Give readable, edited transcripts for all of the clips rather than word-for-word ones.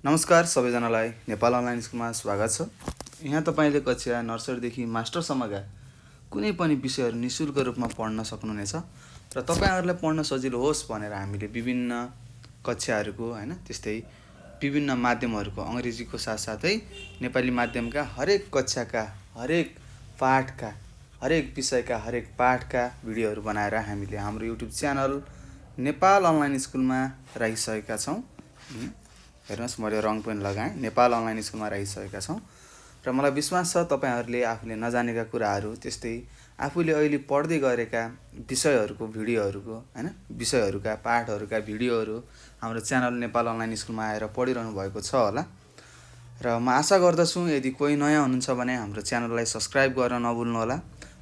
नमस्कार सबैजनालाई नेपाल अनलाइन स्कुलमा स्वागत छ। यहाँ तपाईँले कक्षा नर्सरीदेखि मास्टरसम्मका कुनै पनि विषयहरू निःशुल्क रूपमा पढ्न सक्नुहुनेछ र तपाईँहरूलाई पढ्न सजिलो होस् भनेर हामीले विभिन्न कक्षाहरूको त्यस्तै विभिन्न माध्यमहरूको अङ्ग्रेजीको साथसाथै नेपाली माध्यमका हरेक कक्षाका हरेक पाठका हरेक विषयका हरेक पाठका भिडियोहरू बनाएर हामीले हाम्रो युट्युब च्यानल नेपाल अनलाइन स्कुलमा राखिसकेका छौँ। हेर्नुहोस्, मैले रङ पनि लगाएँ, नेपाल अनलाइन स्कुलमा राखिसकेका छौँ र मलाई विश्वास छ तपाईँहरूले आफूले नजानेका कुराहरू त्यस्तै आफूले अहिले पढ्दै गरेका विषयहरूको भिडियोहरूको विषयहरूका पाठहरूका भिडियोहरू हाम्रो च्यानल नेपाल अनलाइन स्कुलमा आएर पढिरहनु भएको छ होला र म आशा गर्दछु यदि कोही नयाँ हुनुहुन्छ भने हाम्रो च्यानललाई सब्सक्राइब गर्न नभुल्नुहोला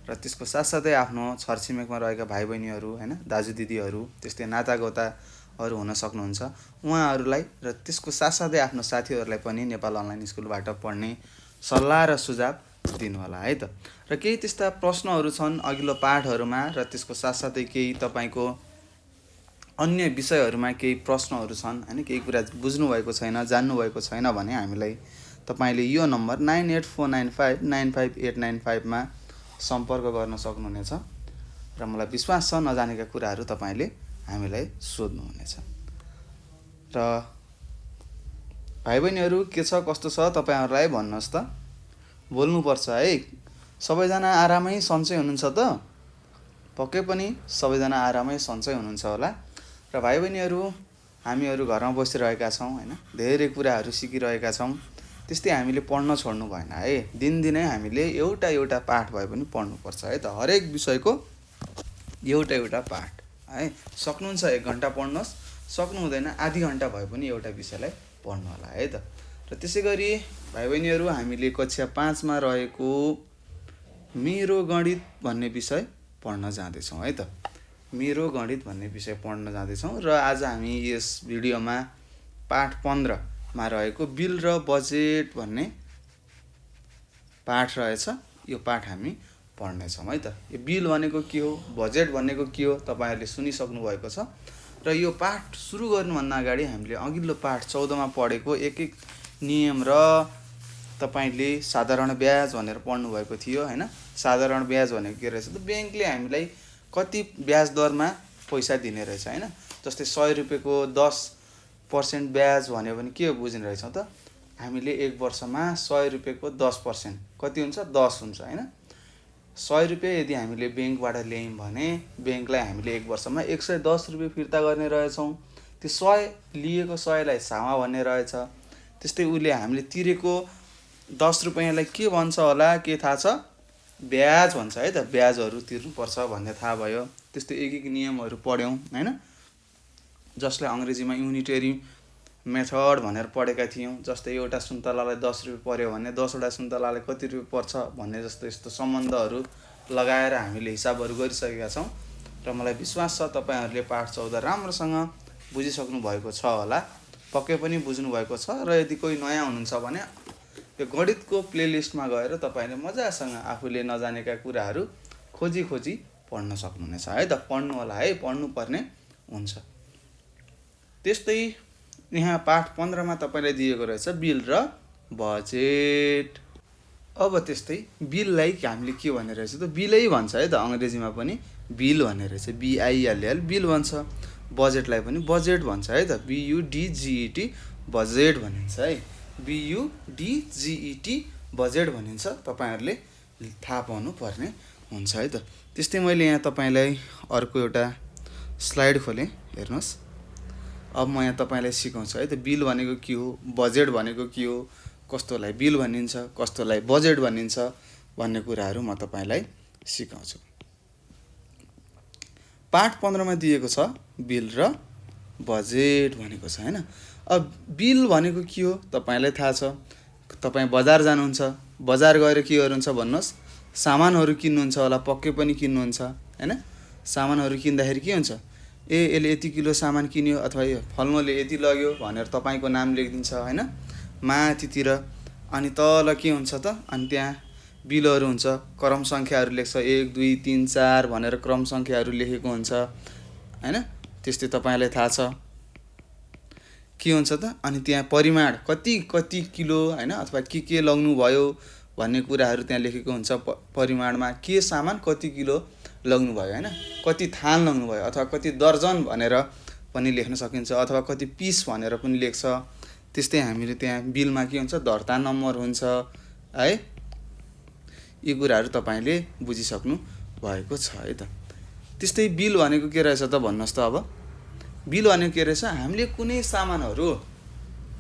र त्यसको साथसाथै आफ्नो छरछिमेकमा रहेका भाइ बहिनीहरू दाजु दिदीहरू त्यस्तै नातागोताहरू हुन सक्नुहुन्छ उहाँहरूलाई र त्यसको साथसाथै आफ्नो साथीहरूलाई पनि नेपाल अनलाइन स्कुलबाट पढ्ने सल्लाह र सुझाव दिनुहोला है त। र केही त्यस्ता प्रश्नहरू छन् अघिल्लो पाठहरूमा र त्यसको साथसाथै केही तपाईँको अन्य विषयहरूमा केही प्रश्नहरू छन् केही कुरा बुझ्नुभएको छैन जान्नुभएको छैन भने हामीलाई तपाईँले यो नम्बर 9849595895 मा सम्पर्क गर्न सक्नुहुनेछ र मलाई विश्वास छ नजानेका कुराहरू तपाईँले हामीलाई सोध्नुहुनेछ। र भाइ बहिनीहरू के छ कस्तो छ तपाईँहरूलाई भन्नुहोस् त, बोल्नुपर्छ है। सबैजना आरामै सन्चै हुनुहुन्छ त? पक्कै पनि सबैजना आरामै सन्चै हुनुहुन्छ होला। र भाइ बहिनीहरू हामीहरू घरमा बसिरहेका छौँ धेरै कुराहरू सिकिरहेका छौँ। त्यस्तै हामीले पढ्न छोड्नु भएन है। दिनदिनै हामीले एउटा पाठ भए पनि पढ्नुपर्छ है त। हरेक विषयको एउटा पाठ है। सक्नुहुन्छ 1 घन्टा पढ्नुहोस्, सक्नु हुँदैन आधी घन्टा भए पनि एउटा विषयलाई पढ्नु होला है त। र त्यसै गरी भाइ बहिनीहरू हामीले कक्षा 5 मा रहेको मेरो गणित भन्ने विषय पढ्न जाँदैछौँ है त। मेरो गणित भन्ने विषय पढ्न जाँदैछौँ र आज हामी यस भिडियोमा पाठ 15 मा रहेको बिल र बजेट भन्ने पाठ रहेछ। यो पाठ हामी पढ्नेछौँ है त। यो बिल भनेको के हो, बजेट भनेको के हो तपाईँहरूले सुनिसक्नु भएको छ। र यो पाठ सुरु गर्नुभन्दा अगाडि हामीले अघिल्लो पाठ 14 मा पढेको एक नियम र तपाईँले साधारण ब्याज भनेर पढ्नुभएको थियो साधारण ब्याज भनेको के रहेछ त, ब्याङ्कले हामीलाई कति ब्याज दरमा पैसा दिने रहेछ जस्तै 100 रुपियाँको 10% ब्याज भन्यो भने के बुझ्ने रहेछौँ त, हामीले 1 वर्षमा 100 रुपियाँको 10% कति हुन्छ, 10 हुन्छ 100 रुपियाँ यदि हामीले ब्याङ्कबाट ल्यायौँ भने ब्याङ्कलाई हामीले 1 वर्षमा 110 रुपियाँ फिर्ता गर्ने रहेछौँ। त्यो 100 लिएको 100 लाई सामा भन्ने रहेछ। त्यस्तै उसले हामीले तिरेको 10 रुपियाँलाई के भन्छ होला, के थाहा छ, ब्याज भन्छ है त। ब्याजहरू तिर्नुपर्छ भन्ने थाहा भयो। त्यस्तै एक नियमहरू पढ्यौँ जसलाई अङ्ग्रेजीमा युनिटरी मेथड भनेर पढेका थियौँ। जस्तै एउटा सुन्तलालाई 10 रुपियाँ पर्यो भने 10 वटा सुन्तलालाई कति रुपियाँ पर्छ भन्ने जस्तो यस्तो सम्बन्धहरू लगाएर हामीले हिसाबहरू गरिसकेका छौँ र मलाई विश्वास छ तपाईँहरूले पाठ 14 राम्रोसँग बुझिसक्नु भएको छ होला, पक्कै पनि बुझ्नु भएको छ। र यदि कोही नयाँ हुनुहुन्छ भने यो गणितको प्लेलिस्टमा गएर तपाईँले मजासँग आफूले नजानेका कुराहरू खोजी पढ्न सक्नुहुनेछ है त। पढ्नु होला है, पढ्नुपर्ने हुन्छ। त्यस्तै यहाँ पाठ 15 मा तपाईँलाई दिएको रहेछ बिल र बजेट। अब त्यस्तै बिललाई हामीले के भन्ने रहेछ त, बिलै भन्छ है त। अङ्ग्रेजीमा पनि बिल भन्ने रहेछ, BILL बिल भन्छ। बजेटलाई पनि बजेट भन्छ है त, BUDGET बजेट भनिन्छ है, BUDGET बजेट भनिन्छ। तपाईँहरूले थाहा पाउनु पर्ने हुन्छ है त। त्यस्तै मैले यहाँ तपाईँलाई अर्को एउटा स्लाइड खोलेँ, हेर्नुहोस्। अब म यहाँ तपाईँलाई सिकाउँछु है त, बिल भनेको के हो, बजेट भनेको के हो, कस्तोलाई बिल भनिन्छ, कस्तोलाई बजेट भनिन्छ भन्ने कुराहरू म तपाईँलाई सिकाउँछु। पाठ 15 मा दिएको छ बिल र बजेट भनेको छ अब बिल भनेको के हो तपाईँलाई थाहा छ। तपाईँ बजार जानुहुन्छ, बजार गएर के गर्नुहुन्छ भन्नुहोस्, सामानहरू किन्नुहुन्छ होला, पक्कै पनि किन्नुहुन्छ सामानहरू किन्दाखेरि के हुन्छ, यसले यति किलो सामान किन्यो अथवा यो फल्नोले यति लग्यो भनेर तपाईँको नाम लेखिदिन्छ माथितिर। अनि तल के हुन्छ त, अनि त्यहाँ बिलहरू हुन्छ, क्रम सङ्ख्याहरू लेख्छ, 1 2 3 4 भनेर क्रम सङ्ख्याहरू लेखेको हुन्छ त्यस्तै तपाईँलाई थाहा छ। के हुन्छ त, अनि त्यहाँ परिमाण कति कति किलो होइन अथवा के लग्नुभयो भन्ने कुराहरू त्यहाँ लेखेको हुन्छ। परिमाणमा के सामान कति किलो लग्नुभयो होइन, कति थान लग्नुभयो अथवा कति दर्जन भनेर पनि लेख्न सकिन्छ, अथवा कति पिस भनेर पनि लेख्छ। त्यस्तै हामीले त्यहाँ बिलमा के हुन्छ, दर्ता नम्बर हुन्छ है। यी कुराहरू तपाईँले बुझिसक्नु भएको छ है त। त्यस्तै बिल भनेको के रहेछ त भन्नुहोस् त। अब बिल भनेको के रहेछ, हामीले कुनै सामानहरू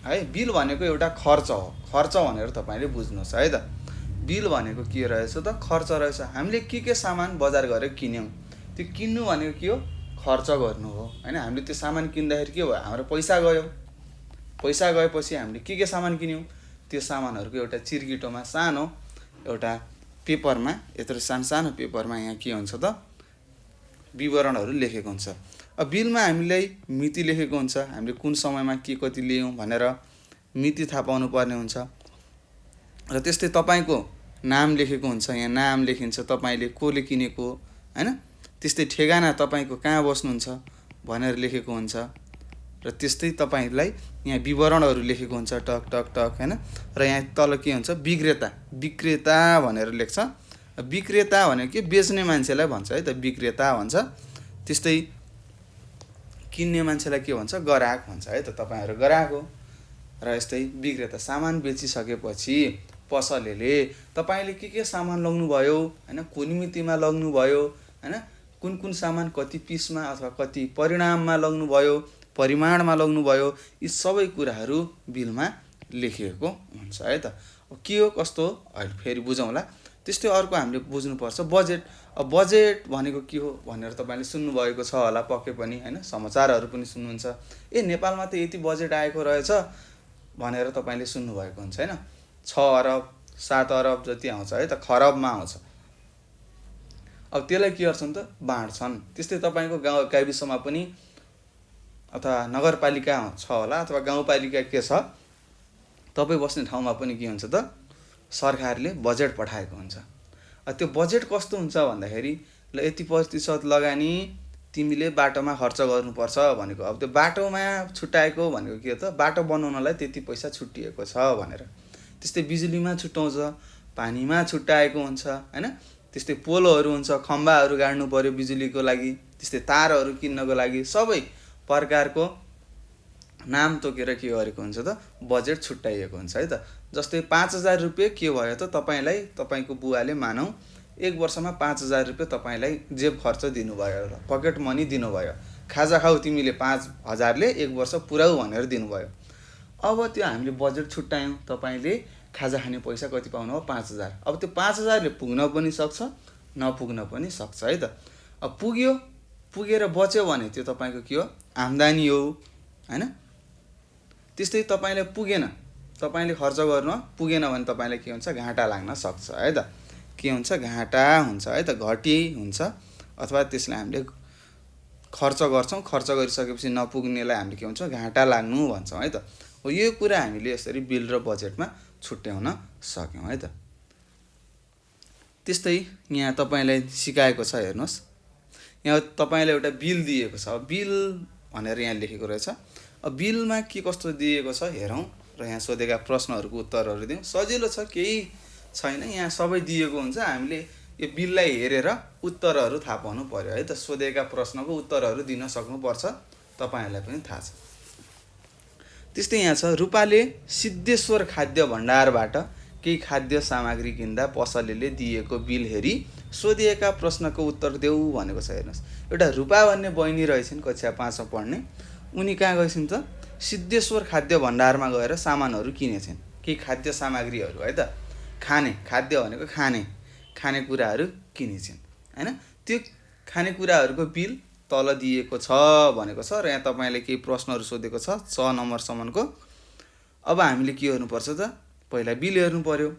है, बिल भनेको एउटा खर्च हो, खर्च भनेर तपाईँले बुझ्नुहोस् है त। बिल भनेको के रहेछ त, खर्च रहेछ। हामीले के सामान बजार गरेर किन्यौँ, त्यो किन्नु भनेको के हो, खर्च गर्नु हो होइन। हामीले त्यो सामान किन्दाखेरि के भयो, हाम्रो पैसा गयो। पैसा गएपछि हामीले के सामान किन्यौँ, त्यो सामानहरूको एउटा चिर्किटोमा सानो एउटा पेपरमा, यत्रो सानो पेपरमा यहाँ के हुन्छ त, विवरणहरू लेखेको हुन्छ। अब बिलमा हामीलाई मिति लेखेको हुन्छ, हामीले कुन समयमा के कति लियौँ भनेर मिति थाहा पाउनु पर्ने हुन्छ। र त्यस्तै तपाईँको नाम लेखेको हुन्छ, यहाँ नाम लेखिन्छ, तपाईँले कसले किनेको होइन। त्यस्तै ठेगाना तपाईँको कहाँ बस्नुहुन्छ भनेर लेखेको हुन्छ। र त्यस्तै तपाईँलाई यहाँ विवरणहरू लेखेको हुन्छ टक टक टक होइन। र यहाँ तल के हुन्छ, विक्रेता, विक्रेता भनेर लेख्छ। विक्रेता भनेको के, बेच्ने मान्छेलाई भन्छ है त, विक्रेता भन्छ। त्यस्तै किन्ने मान्छेलाई के भन्छ, ग्राहक भन्छ है त, तपाईँहरू ग्राहक हो। र यस्तै विक्रेता, सामान बेचिसकेपछि पसलेले तपाईँले के सामान लग्नुभयो होइन, कुन मितिमा लग्नुभयो होइन, कुन सामान कति पिसमा अथवा कति परिणाममा लग्नुभयो, परिमाणमा लग्नुभयो, यी सबै कुराहरू बिलमा लेखिएको हुन्छ है त। के हो कस्तो हो अहिले फेरि बुझौँला। त्यस्तै अर्को हामीले बुझ्नुपर्छ बजेट। अब बजेट भनेको के हो भनेर तपाईँले सुन्नुभएको छ होला पक्कै पनि होइन, समाचारहरू पनि सुन्नुहुन्छ। नेपालमा त यति बजेट आएको रहेछ भनेर तपाईँले सुन्नुभएको हुन्छ होइन। 6 अरब 7 अरब जति आउँछ है त, खरबमा आउँछ। अब त्यसलाई के गर्छन् त, बाँड्छन्। त्यस्तै तपाईँको गाउँ गाविसमा पनि अथवा नगरपालिका छ होला अथवा गाउँपालिका के छ, तपाईँ बस्ने ठाउँमा पनि के हुन्छ त, सरकारले बजेट पठाएको हुन्छ। त्यो बजेट कस्तो हुन्छ भन्दाखेरि, ल यति प्रतिशत लगानी तिमीले बाटोमा खर्च गर्नुपर्छ भनेको। अब त्यो बाटोमा छुट्याएको भनेको के हो त, बाटो बनाउनलाई त्यति पैसा छुट्टिएको छ भनेर। त्यस्तै बिजुलीमा छुट्याउँछ, पानीमा छुट्याएको हुन्छ होइन। त्यस्तै पोलोहरू हुन्छ, खम्बाहरू गाड्नु पर्यो बिजुलीको लागि, त्यस्तै तारहरू किन्नको लागि सबै प्रकारको नाम तोकेर के गरेको हुन्छ त, बजेट छुट्याइएको हुन्छ है त। जस्तै 5000 रुपियाँ के भयो त, तपाईँलाई तपाईँको बुवाले मानौँ 1 वर्षमा 5000 रुपियाँ तपाईँलाई जेब खर्च दिनुभयो र पकेट मनी दिनुभयो। खाजा खाऊ तिमीले 5000ले 1 वर्ष पुऱ्याउ भनेर दिनुभयो। अब त्यो हामीले बजेट छुट्यायौँ, तपाईँले खाजा खाने पैसा कति पाउनु हो, 5000। अब त्यो 5000ले पुग्न पनि सक्छ नपुग्न पनि सक्छ है त। अब पुगेर बच्यो भने त्यो तपाईँको के हो, आम्दानी हो होइन। त्यस्तै तपाईँलाई पुगेन, तपाईँले खर्च गर्नु पुगेन भने तपाईँलाई के हुन्छ, घाटा लाग्न सक्छ है त। के हुन्छ, घाटा हुन्छ है त, घटी हुन्छ। अथवा त्यसलाई हामीले खर्च गर्छौँ, खर्च गरिसकेपछि नपुग्नेलाई हामीले के भन्छौँ, घाटा लाग्नु भन्छौँ है त। हो यो कुरा हामीले यसरी बिल र बजेटमा छुट्याउन सक्यौँ है त। त्यस्तै यहाँ तपाईँलाई सिकाएको छ, हेर्नुहोस् यहाँ तपाईँलाई एउटा बिल दिएको छ। बिल भनेर यहाँ लेखेको रहेछ। अब बिलमा के कस्तो दिएको छ हेरौँ र यहाँ सोधेका प्रश्नहरूको उत्तरहरू दिउँ। सजिलो छ, केही छैन, यहाँ सबै दिएको हुन्छ। हामीले यो बिललाई हेरेर उत्तरहरू थाहा पाउनु पर्यो है त। सोधेका प्रश्नको उत्तरहरू दिन सक्नुपर्छ, तपाईँहरूलाई पनि थाहा छ। त्यस्तै यहाँ छ, रूपाले सिद्धेश्वर खाद्य भण्डारबाट केही खाद्य सामग्री किन्दा पसलेले दिएको बिल हेरी सोधिएका प्रश्नको उत्तर देऊ भनेको छ। हेर्नुहोस्, एउटा रूपा भन्ने बहिनी रहेछन् कक्षा 5मा पढ्ने। उनी कहाँ गएछन् त, सिद्धेश्वर खाद्य भण्डारमा गएर सामानहरू किनेछन्, केही खाद्य सामग्रीहरू है त। खाद्य भनेको खानेकुराहरू किनेछन् होइन। त्यो खानेकुराहरूको बिल तल दिएको छ भनेको छ। र यहाँ तपाईँले केही प्रश्नहरू सोधेको छ 6 नम्बरसम्मको। अब हामीले के गर्नुपर्छ त, पहिला बिल हेर्नु पर्यो।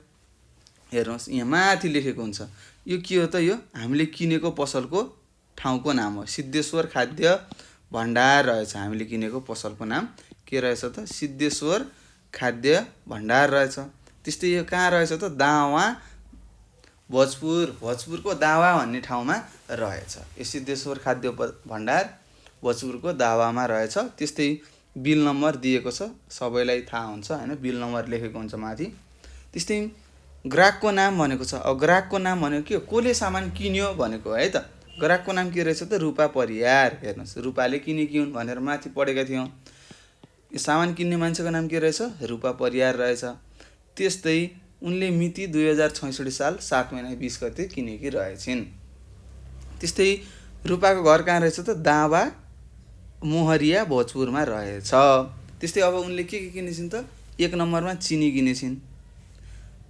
हेर्नुहोस् यहाँ माथि लेखेको हुन्छ, यो के हो त, यो हामीले किनेको पसलको ठाउँको नाम हो, सिद्धेश्वर खाद्य भण्डार रहेछ। हामीले किनेको पसलको नाम के रहेछ त, सिद्धेश्वर खाद्य भण्डार रहेछ। त्यस्तै यो कहाँ रहेछ त, दावा भोजपुरको दावा भन्ने ठाउँमा रहेछ। यो सिद्धेश्वर खाद्य भण्डार भोजपुरको दावामा रहेछ। त्यस्तै बिल नम्बर दिएको छ, सबैलाई थाहा हुन्छ हैन, बिल नम्बर लेखेको हुन्छ माथि। त्यस्तै ग्राहकको नाम भनेको छ। अब ग्राहकको नाम भनेको के हो, कसले सामान किन्यो भनेको है त। ग्राहकको नाम के रहेछ त, रूपा परियार। हेर्नुहोस्, रूपाले किनेकी हुन् भनेर माथि पढेका थियौँ। यो सामान किन्ने मान्छेको नाम के रहेछ, रूपा परियार रहेछ। त्यस्तै उनले मिति 2066 साल 7 महिना 20 गते किनेकी रहेछिन्। त्यस्तै रूपाको घर कहाँ रहेछ त, दावा मोहरिया भोजपुरमा रहेछ। त्यस्तै अब उनले के किनेछिन् त, 1 नम्बरमा चिनी किनेछिन्,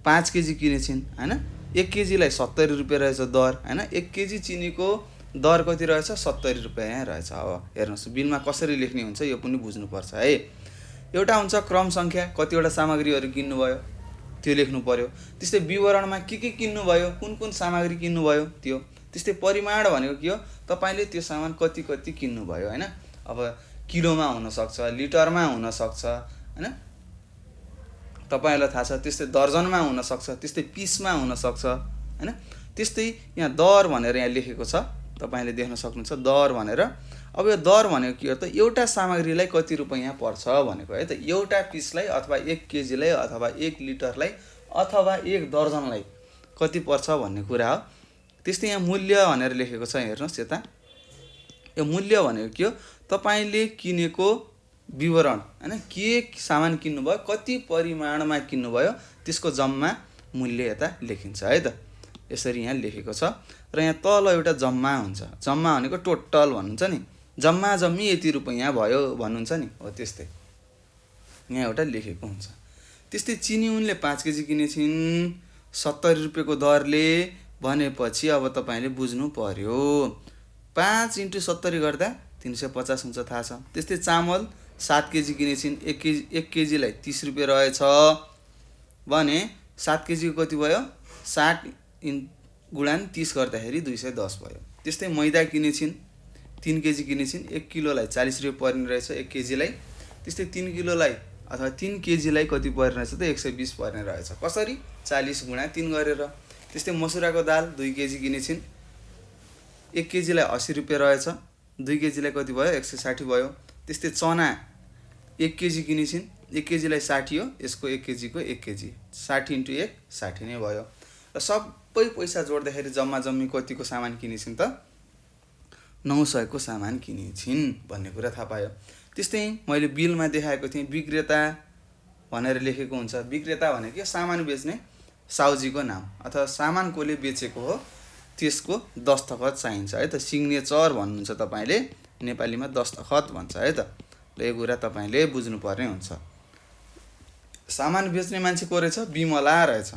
5 केजी किनेछिन् हैन। 1 केजीलाई 70 रुपियाँ रहेछ दर हैन। 1 केजी चिनीको दर कति रहेछ, 70 रुपियाँ रहेछ। अब हेर्नुहोस्, बिलमा कसरी लेख्ने हुन्छ यो पनि बुझ्नुपर्छ है। एउटा हुन्छ क्रम सङ्ख्या, कतिवटा सामग्रीहरू किन्नुभयो त्यो लेख्नु पर्यो। त्यस्तै विवरणमा के किन्नुभयो, कुन कुन सामग्री किन्नुभयो त्यो। त्यस्तै परिमाण भनेको के हो, तपाईँले त्यो सामान कति किन्नुभयो हैन। अब किलोमा हुनसक्छ, लिटरमा हुनसक्छ हैन, तपाईँलाई थाहा छ। त्यस्तै दर्जनमा हुनसक्छ, त्यस्तै पिसमा हुनसक्छ हैन। त्यस्तै यहाँ दर भनेर यहाँ लेखेको छ, तपाईँले देख्न सक्नुहुन्छ दर भनेर। अब यो दर भनेको के हो त, एउटा सामग्रीलाई कति रुपैयाँ पर्छ भनेको है त। एउटा पिसलाई अथवा 1 केजीलाई अथवा 1 लिटरलाई अथवा 1 दर्जनलाई कति पर्छ भन्ने कुरा हो। त्यस्तै यहाँ मूल्य भनेर लेखेको छ, हेर्नुहोस् यता। यो मूल्य भनेको के हो, तपाईँले किनेको विवरण हैन, के सामान किन्नुभयो, कति परिमाणमा किन्नुभयो, त्यसको जम्मा मूल्य यता लेखिन्छ है त। यसरी यहाँ लेखेको छ। र यहाँ तल एउटा जम्मा हुन्छ, जम्मा भनेको टोटल भन्नुहुन्छ नि, जम्मा जम्मी यति रुपैयाँ भयो भन्नुहुन्छ नि, हो त्यस्तै यहाँ एउटा लेखेको हुन्छ। त्यस्तै चिनी उनले 5 केजी किनेछिन् 70 रुपियाँको दरले भनेपछि अब तपाईँले बुझ्नु पर्यो, 5 × 70 गर्दा 350 हुन्छ, थाहा छ। त्यस्तै चामल 7 केजी किनेछिन्, 1 केजीलाई 30 रुपियाँ रहेछ भने 7 केजीको कति भयो, 60 × 30 गर्दाखेरि 210 भयो। त्यस्तै मैदा किनेछिन् 3 केजी किनेछिन्, 1 किलोलाई 40 रुपियाँ पर्ने रहेछ 1 केजीलाई। त्यस्तै 3 किलोलाई अथवा 3 केजीलाई कति पर्ने रहेछ त, 120 पर्ने रहेछ। कसरी, 40 × 3 गरेर। त्यस्तै मसुराको दाल 2 केजी किनेछिन्, 1 केजीलाई 80 रुपियाँ रहेछ, 2 केजीलाई कति भयो, 160 भयो। त्यस्तै चना 1 केजी किनेछिन्, 1 केजीलाई 60 हो, यसको 1 केजीको 1 केजी, 60 × 1 60 नै भयो। र सबै पैसा जोड्दाखेरि जम्मा जम्मी कतिको सामान किनेछिन् त, 900 को सामान किनेछिन् भन्ने कुरा थाहा पायो। त्यस्तै मैले बिलमा देखाएको थिएँ, विक्रेता भनेर लेखेको हुन्छ। विक्रेता भनेको सामान बेच्ने साउजीको नाम अथवा सामान कसले बेचेको हो त्यसको दस्तखत चाहिन्छ है त। सिग्नेचर भन्नुहुन्छ तपाईँले, नेपालीमा दस्तखत भन्छ है त। र यो कुरा तपाईँले बुझ्नुपर्ने हुन्छ। सामान बेच्ने मान्छे को रहेछ, बिमला रहेछ,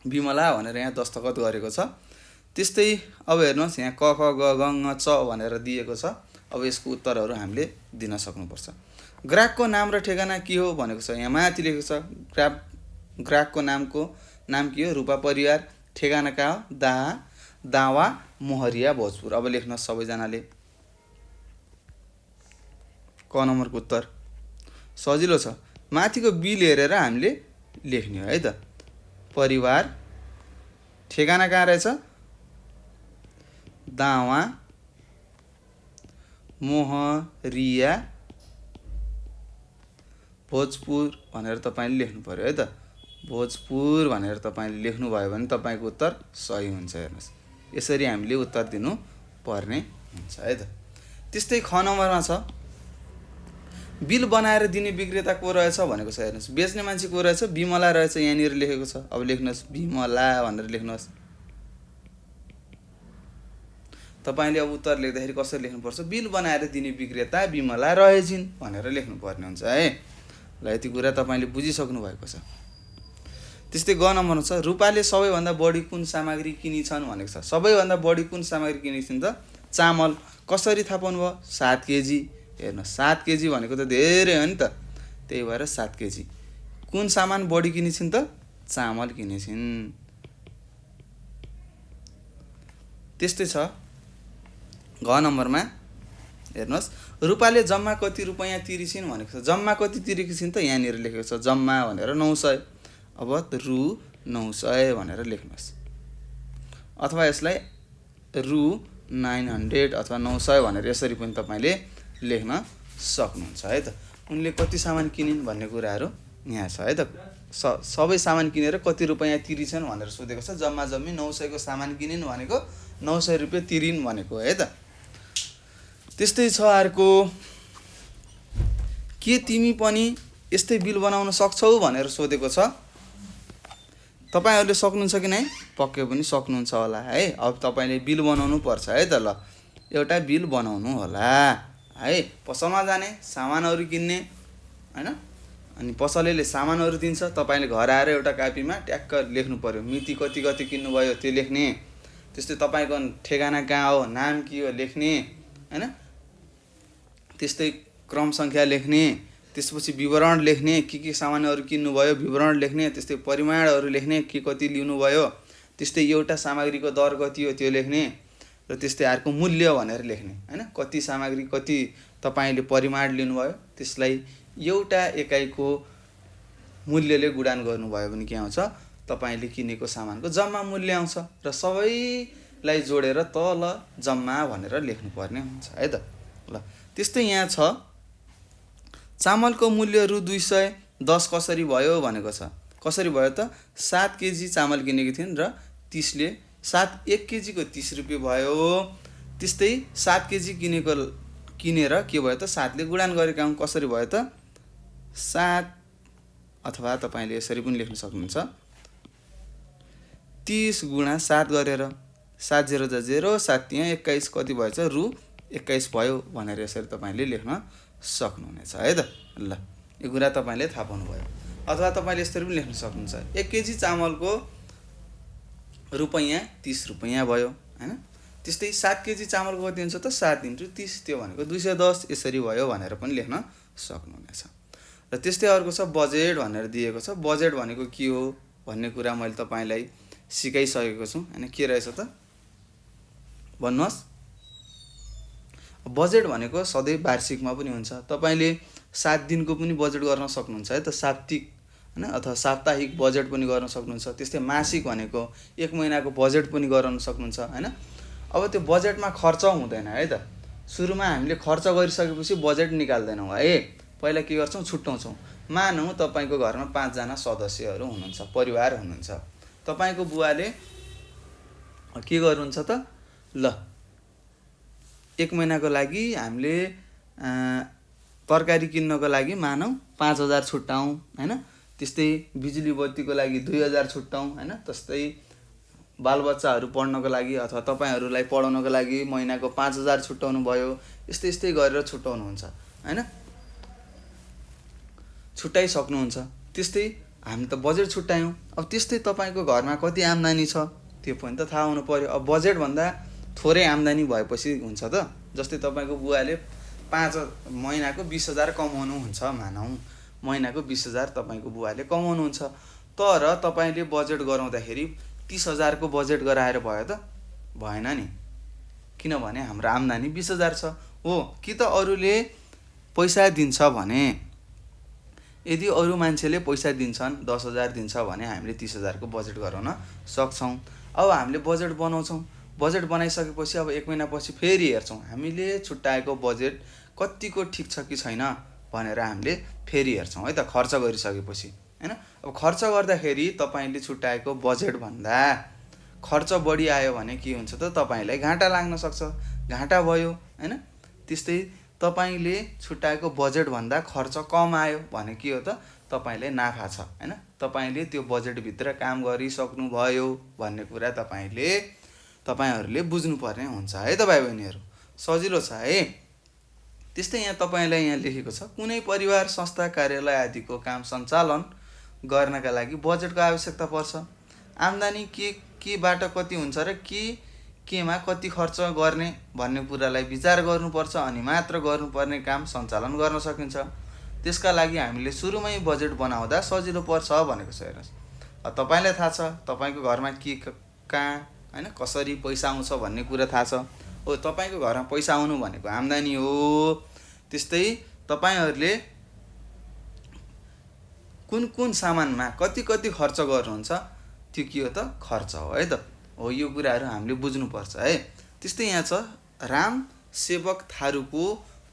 बिमला भनेर यहाँ दस्तखत गरेको छ। त्यस्तै अब हेर्नुहोस्, यहाँ क ख ग घ ङ च भनेर दिएको छ। अब यसको उत्तरहरू हामीले दिन सक्नुपर्छ। ग्राहकको नाम र ठेगाना के हो भनेको छ, यहाँ माथि लेखेको छ। ग्राहकको नाम के हो, रूपा परियार। ठेगाना कहाँ हो, दावा मोहरिया भोजपुर। अब लेख्नुहोस् सबैजनाले, क नम्बरको उत्तर सजिलो छ। माथिको बिल हेरेर हामीले लेख्ने हो है त। परिवार, ठेगाना कहाँ रहेछ, दावा मोहरिया भोजपुर भनेर तपाईँले लेख्नु पर्यो है त। भोजपुर भनेर तपाईँले लेख्नुभयो भने तपाईँको उत्तर सही हुन्छ। हेर्नुहोस्, यसरी हामीले उत्तर दिनु पर्ने हुन्छ है त। त्यस्तै ख नम्बरमा छ, बिल बनाएर दिने विक्रेता को रहेछ भनेको छ। हेर्नुहोस्, बेच्ने मान्छे को रहेछ, बिमला रहेछ, यहाँनिर लेखेको छ। अब लेख्नुहोस् बिमला भनेर लेख्नुहोस्। तपाईँले अब उत्तर लेख्दाखेरि कसरी लेख्नुपर्छ, बिल बनाएर दिने विक्रेता बिमला रहेछिन् भनेर लेख्नुपर्ने हुन्छ है। ल, यति कुरा तपाईँले बुझिसक्नु भएको छ। त्यस्तै ग नम्बरमा छ, रूपाले सबैभन्दा बढी कुन सामग्री किनिछन् भनेको छ। सबैभन्दा बढी कुन सामग्री किनिछन् त, चामल। कसरी थाहा पाउनु भयो, 7 केजी। हेर्नुहोस्, 7 केजी भनेको त धेरै हो नि त, त्यही भएर 7 केजी। कुन सामान बढी किनेछिन् त, चामल किनेछिन्। त्यस्तै छ घ नम्बरमा, हेर्नुहोस्, रूपाले जम्मा कति रुपैयाँ तिरेछिन् भनेको छ। जम्मा कति तिरेकी छिन् त, यहाँनिर लेखेको छ जम्मा भनेर 900। अब रु 900 भनेर लेख्नुहोस्, अथवा यसलाई रु 900 अथवा 900 भनेर यसरी पनि तपाईँले लेख्न सक्नुहुन्छ है त। उनले कति सामान किनिन् भन्ने कुराहरू यहाँ छ है त। सबै सामान किनेर कति रुपैयाँ तिरिछन् भनेर सोधेको छ। जम्मा जम्मी 900 को सामान किनिन् भनेको 900 रुपियाँ तिरिन् भनेको है त। त्यस्तै छ अर्को, के तिमी पनि यस्तै बिल बनाउन सक्छौ भनेर सोधेको छ। तपाईहरूले सक्नुहुन्छ कि नै? पक्कै पनि सक्नुहुन्छ होला है। अब तपाईँले बिल बनाउनु पर्छ है त। ल, एउटा बिल बनाउनु होला है। पसलमा जाने, सामानहरू किन्ने हैन, अनि पसलेले सामानहरू दिन्छ, तपाईँले घर आएर एउटा कापीमा ट्याक्क लेख्नु पर्यो। मिति कति कति किन्नुभयो त्यो लेख्ने, त्यस्तै तपाईँको ठेगाना कहाँ हो, नाम के हो लेख्ने हैन, त्यस्तै क्रम सङ्ख्या लेख्ने, त्यसपछि विवरण लेख्ने, के सामानहरू किन्नुभयो विवरण लेख्ने, त्यस्तै परिमाणहरू लेख्ने, के कति लिनुभयो, त्यस्तै एउटा सामग्रीको दर कति हो त्यो लेख्ने, र त्यस्तै अर्को मूल्य भनेर लेख्ने हैन। कति सामग्री कति तपाईँले परिमाण लिनुभयो त्यसलाई एउटा एकाइको मूल्यले गुणान गर्नुभयो भने के आउँछ, तपाईँले किनेको सामानको जम्मा मूल्य आउँछ, र सबैलाई जोडेर तल जम्मा भनेर लेख्नुपर्ने हुन्छ है त। ल, त्यस्तै यहाँ छ, चामलको मूल्य रु 210 कसरी भयो भनेको छ। कसरी भयो त? 7 केजी चामल किनेको थिइन् र 1 केजीको 30 रुपियाँ भयो। त्यस्तै 7 केजी किनेर के भयो त, 7 ले गुणान गरेका हौँ। कसरी भयो त? 7, अथवा तपाईँले यसरी पनि लेख्न सक्नुहुन्छ, 30 गुणा 7 गरेर 7 0 जा 0, 7 यहाँ 21 कति भएछ, रु 21 भयो भनेर यसरी तपाईँले लेख्न सक्नुहुनेछ है त। ल, यो कुरा तपाईँले थाहा पाउनुभयो। अथवा तपाईँले यसरी पनि लेख्न सक्नुहुन्छ, 1 केजी चामलको रुपैयाँ 30 रुपैयाँ भयो हैन। त्यस्तै 7 केजी चामलको कति हुन्छ त, 7 × 30, त्यो भनेको 210 यसरी भयो भनेर पनि लेख्न सक्नुहुनेछ। र त्यस्तै अर्को छ, बजेट भनेर दिएको छ। बजेट भनेको के हो भन्ने कुरा मैले तपाईँलाई सिकाइसकेको छु हैन। के रहेछ त भन्नुहोस्। बजेट भनेको सधैँ वार्षिकमा पनि हुन्छ। तपाईँले 7 दिनको पनि बजेट गर्न सक्नुहुन्छ है त, साप्ताहिक हैन, अथवा साप्ताहिक बजेट पनि गर्न सक्नुहुन्छ। त्यस्तै मासिक भनेको 1 महिनाको बजेट पनि गर्न सक्नुहुन्छ हैन। अब त्यो बजेटमा खर्च हुँदैन है त। सुरुमा हामीले खर्च गरिसकेपछि बजेट निकाल्दैनौँ है। पहिला के गर्छौँ, छुट्याउँछौँ। मानौँ तपाईँको घरमा 5 जना सदस्यहरू हुनुहुन्छ, परिवार हुनुहुन्छ। तपाईँको बुवाले के गर्नुहुन्छ त, ल 1 महिनाको लागि हामीले तरकारी किन्नको लागि मानौँ 5000 छुट्याउँ हैन। त्यस्तै बिजुली बत्तीको लागि 2000 छुट्याउँ हैन। त्यस्तै बालबच्चाहरू पढ्नको लागि अथवा तपाईँहरूलाई पढाउनको लागि महिनाको 5000 छुट्याउनु भयो। यस्तै गरेर छुट्याउनुहुन्छ हैन, छुट्याइसक्नुहुन्छ। त्यस्तै हामी त बजेट छुट्यायौँ। अब त्यस्तै तपाईँको घरमा कति आम्दानी छ त्यो पनि त थाहा हुनु पर्यो। अब बजेट भन्दा थोरै आम्दानी भएपछि हुन्छ त। जस्तै तपाईँको बुवाले महिनाको 20,000 कमाउनुहुन्छ मानौँ, महिनाको 20,000 तपाईँको बुवाले कमाउनुहुन्छ। तर तपाईँले बजेट गराउँदाखेरि 30,000 को बजेट गराएर भयो त? भएन नि, किनभने हाम्रो आम्दानी 20,000 छ हो। कि त अरूले पैसा दिन्छ भने, यदि अरू मान्छेले पैसा दिन्छन् 10,000 दिन्छ भने हामीले 30,000 को बजेट गराउन सक्छौँ। अब हामीले बजेट बनाउँछौँ। बजेट बनाइसकेपछि अब 1 महिनापछि फेरि हेर्छौँ हामीले छुट्याएको बजेट कतिको ठिक छ कि छैन भनेर हामीले फेरि हेर्छौँ है त, खर्च गरिसकेपछि हैन। अब खर्च गर्दाखेरि तपाईँले छुट्याएको बजेट भन्दा खर्च बढी आयो भने के हुन्छ त, तपाईँलाई घाटा लाग्न सक्छ। घाटा भयो हैन। त्यस्तै तपाईँले छुट्याएको बजेट भन्दा खर्च कम आयो भने के हो त, तपाईँलाई नाफा छ हैन। तपाईँले त्यो बजेटभित्र काम गरिसक्नु भयो भन्ने कुरा तपाईँहरूले बुझ्नुपर्ने हुन्छ है त भाइ बहिनीहरू। सजिलो छ है। त्यस्तै यहाँ तपाईँलाई यहाँ लेखेको छ, कुनै परिवार संस्था कार्यालय आदिको काम सञ्चालन गर्नका लागि बजेटको आवश्यकता पर्छ। आम्दानी केबाट कति हुन्छ र केमा कति खर्च गर्ने भन्ने कुरालाई विचार गर्नुपर्छ, अनि मात्र गर्नुपर्ने काम सञ्चालन गर्न सकिन्छ। त्यसका लागि हामीले सुरुमै बजेट बनाउँदा सजिलो पर्छ भनेको छ। हेर्नुहोस्, तपाईँलाई थाहा छ तपाईँको घरमा के कहाँ हैन कसरी पैसा आउँछ भन्ने कुरा थाहा छ हो। तपाईँको घरमा पैसा आउनु भनेको आम्दानी हो। त्यस्तै तपाईँहरूले कुन सामानमा कति खर्च गर्नुहुन्छ त्यो के हो त, खर्च हो है त हो। यो कुराहरू हामीले बुझ्नुपर्छ है। त्यस्तै यहाँ छ, राम सेवक थारूको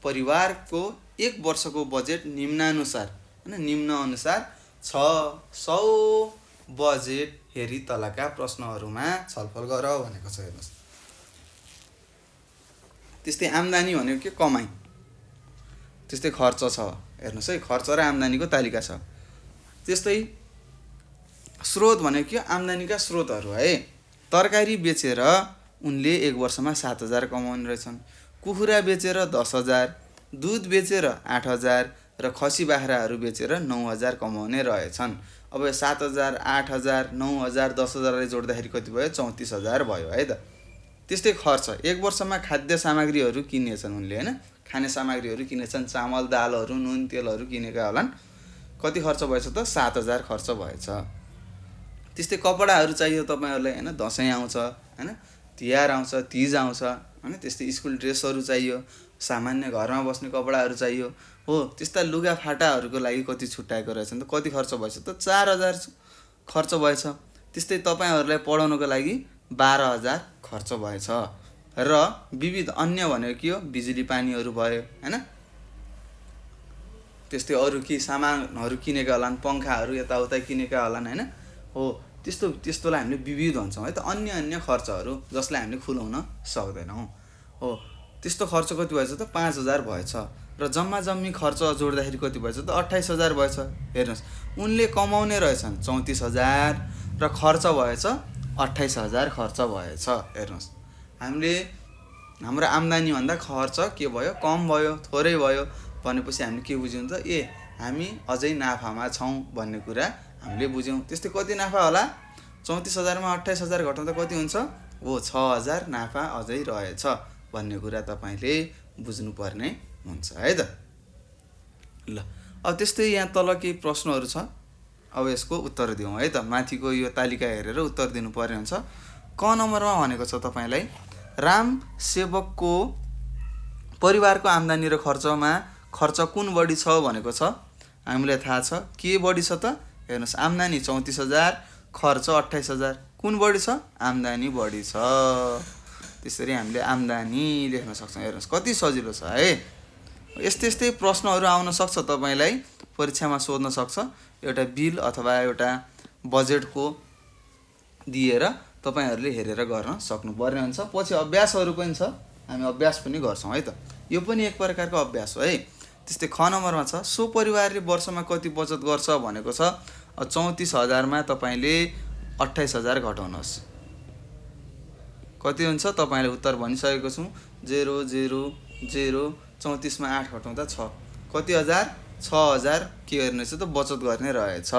परिवारको एक वर्षको बजेट निम्नानुसार हैन निम्न अनुसार छ। 100 बजेट हेरी तलका प्रश्नहरूमा छलफल गर भनेको छ। हेर्नुहोस्, त्यस्तै आम्दानी भनेको के कमाइ, त्यस्तै खर्च छ। हेर्नुहोस् है, खर्च र आम्दानीको तालिका छ। त्यस्तै स्रोत भनेको के आम्दानीका स्रोतहरू है। तरकारी बेचेर उनले एक वर्षमा 7,000 कमाउने रहेछन्, कुखुरा बेचेर 10,000, दुध बेचेर 8,000 र खसी बाख्राहरू बेचेर 9,000 कमाउने रहेछन्। अब 7,000, 8,000, 9,000, 10,000 जोड्दाखेरि कति भयो? 34,000 भयो है त। त्यस्तै खर्च, एक वर्षमा खाद्य सामग्रीहरू किनेछन् उनले हैन, खाने सामग्रीहरू किनेछन्, चामल, दालहरू, नुन, तेलहरू किनेका होलान्। कति खर्च भएछ त? 7,000 खर्च भएछ। त्यस्तै कपडाहरू चाहियो तपाईहरुलाई हैन, दशैं आउँछ हैन, तिहार आउँछ, तीज आउँछ हैन, त्यस्तै स्कुल ड्रेसहरू चाहियो, सामान्य घरमा बस्ने कपडाहरू चाहियो हो। त्यस्ता लुगा फाटाहरूको लागि कति छुट्याएको रहेछन् त? कति खर्च भएछ त? 4,000 खर्च भएछ। त्यस्तै तपाईहरुलाई पढाउनको लागि 12,000 खर्च भएछ। र विविध अन्य भनेको के हो? बिजुली पानीहरू भयो हैन, त्यस्तै अरु के सामानहरू किनेका होलान्, पंखाहरू यताउता किनेका होलान् हैन हो। त्यस्तोलाई हामीले विविध भन्छौँ है त। अन्य अन्य खर्चहरू जसलाई हामीले खुलाउन सक्दैनौँ हो। त्यस्तो खर्च कति भएछ त? 5,000 भएछ। र जम्मा जम्मी खर्च जोड्दाखेरि कति भएछ त? 28,000 भएछ। हेर्नुहोस्, उनले कमाउने रहेछन् 34,000 र खर्च भएछ 28,000 खर्च भएछ। हेर्नुहोस्, हामीले हाम्रो आम्दानी भन्दा खर्च के भयो? कम भयो, थोरै भयो भनेपछि हामीले के बुझ्यौँ त? ए हामी अझै नाफामा छौँ भन्ने कुरा हामीले बुझ्यौँ। त्यस्तै कति नाफा होला? 34,000 मा 28,000 घटाउँदा कति हुन्छ? हो 6,000 नाफा अझै रहेछ भन्ने कुरा तपाईले बुझ्नुपर्ने हुन्छ है त। ल, अब त्यस्तै यहाँ तल केही प्रश्नहरू छ, अब यसको उत्तर दिउँ है त। माथिको यो तालिका हेरेर उत्तर दिनुपर्ने हुन्छ। क नम्बरमा भनेको छ तपाईलाई, राम सेवकको परिवारको आम्दानी र खर्चमा खर्च कुन बढी छ भनेको छ। हामीलाई थाहा छ के बढी छ त? हेर्नुहोस्, आम्दानी 34,000, खर्च 28,000। कुन बढी छ? आम्दानी बढी छ। त्यसरी हामीले आम्दानी लेख्न सक्छौँ। हेर्नुहोस् कति सजिलो छ है। यस्तै प्रश्नहरू आउन सक्छ, तपाईलाई परीक्षामा सोध्न सक्छ। एउटा बिल अथवा एउटा बजेटको दिएर तपाईहरुले हेरेर गर्न सक्नुपर्ने हुन्छ। पछि अभ्यासहरू पनि छ, हामी अभ्यास पनि गर्छौँ है त। यो पनि एक प्रकारको अभ्यास हो है। त्यस्तै ख नम्बरमा छ, सो परिवारले वर्षमा कति बचत गर्छ भनेको छ। 34,000 मा तपाईले 28,000 घटाउनुहोस्, कति हुन्छ? तपाईले उत्तर भनिसकेको छु। 0 0 0 34 मा 8 घटाउँदा 6, कति हजार? 6,000 के गर्ने छ त? बचत गर्ने रहेछ।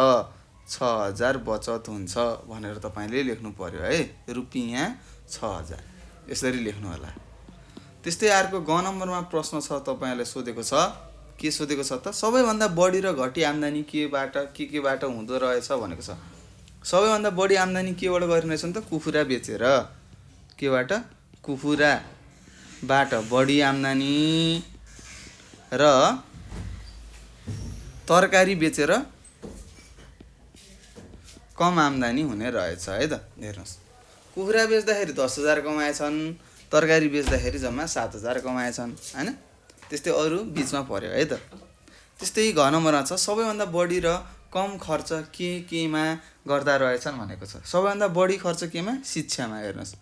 6,000 बचत हुन्छ भनेर तपाईले लेख्नु पर्यो है। रुपैयाँ 6,000 यसरी लेख्नु होला। त्यस्तै अर्को ग नम्बरमा प्रश्न छ, तपाईहरुलाई सोधेको छ। के सोधेको छ त? सबैभन्दा बढी र घटी आम्दानी केबाट हुँदो रहेछ भनेको छ। सबैभन्दा बढी आम्दानी केबाट गरिरहेछ त? कुखुरा बेचेर। केबाट? कुखुराबाट बढी आम्दानी र तरकारी बेचेर कम आम्दानी हुने रहेछ है त। हेर्नुहोस्, कुखुरा बेच्दाखेरि 10,000 कमाएछन्, तरकारी बेच्दाखेरि जम्मा 7,000 कमाएछन् हैन। त्यस्तै अरु बीचमा पर्यो है त। त्यस्तै घ नम्बरमा छ, सबैभन्दा बढी र कम खर्च केमा गर्दा रहेछन् भनेको छ। सबैभन्दा बढी खर्च केमा? शिक्षामा। हेर्नुहोस्,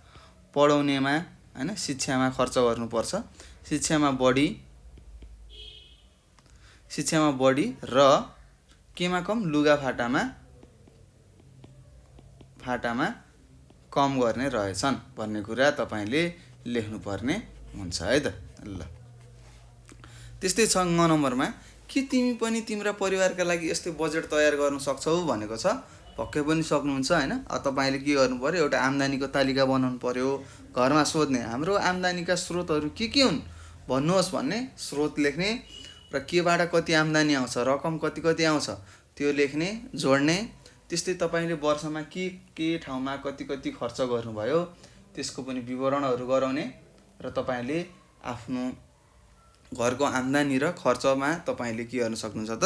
पढाउनेमा हैन, शिक्षामा खर्च गर्नुपर्छ। शिक्षामा बढी र केमा कम? लुगा फाटामा कम गर्ने रहेछन् भन्ने कुरा तपाईले लेख्नुपर्ने हुन्छ है त। ल, त्यस्तै छ ङ नम्बरमा, के तिमी पनि तिम्रा परिवारका लागि यस्तै बजेट तयार गर्न सक्छौ भनेको छ। पक्कै पनि सक्नुहुन्छ हैन। तपाईले के गर्नु पर्यो? एउटा आम्दानीको तालिका बनाउनु पर्यो। घरमा सोध्ने, हाम्रो आम्दानीका स्रोतहरू के हुन् भन्नुहोस् भन्ने, स्रोत लेख्ने र केबाट कति आम्दानी आउँछ, रकम कति आउँछ त्यो लेख्ने, जोड्ने। त्यस्तै तपाईले वर्षमा के ठाउँमा कति खर्च गर्नुभयो त्यसको पनि विवरणहरू गराउने र तपाईले आफ्नो घरको आम्दानी र खर्चमा तपाईले के गर्न सक्नुहुन्छ त?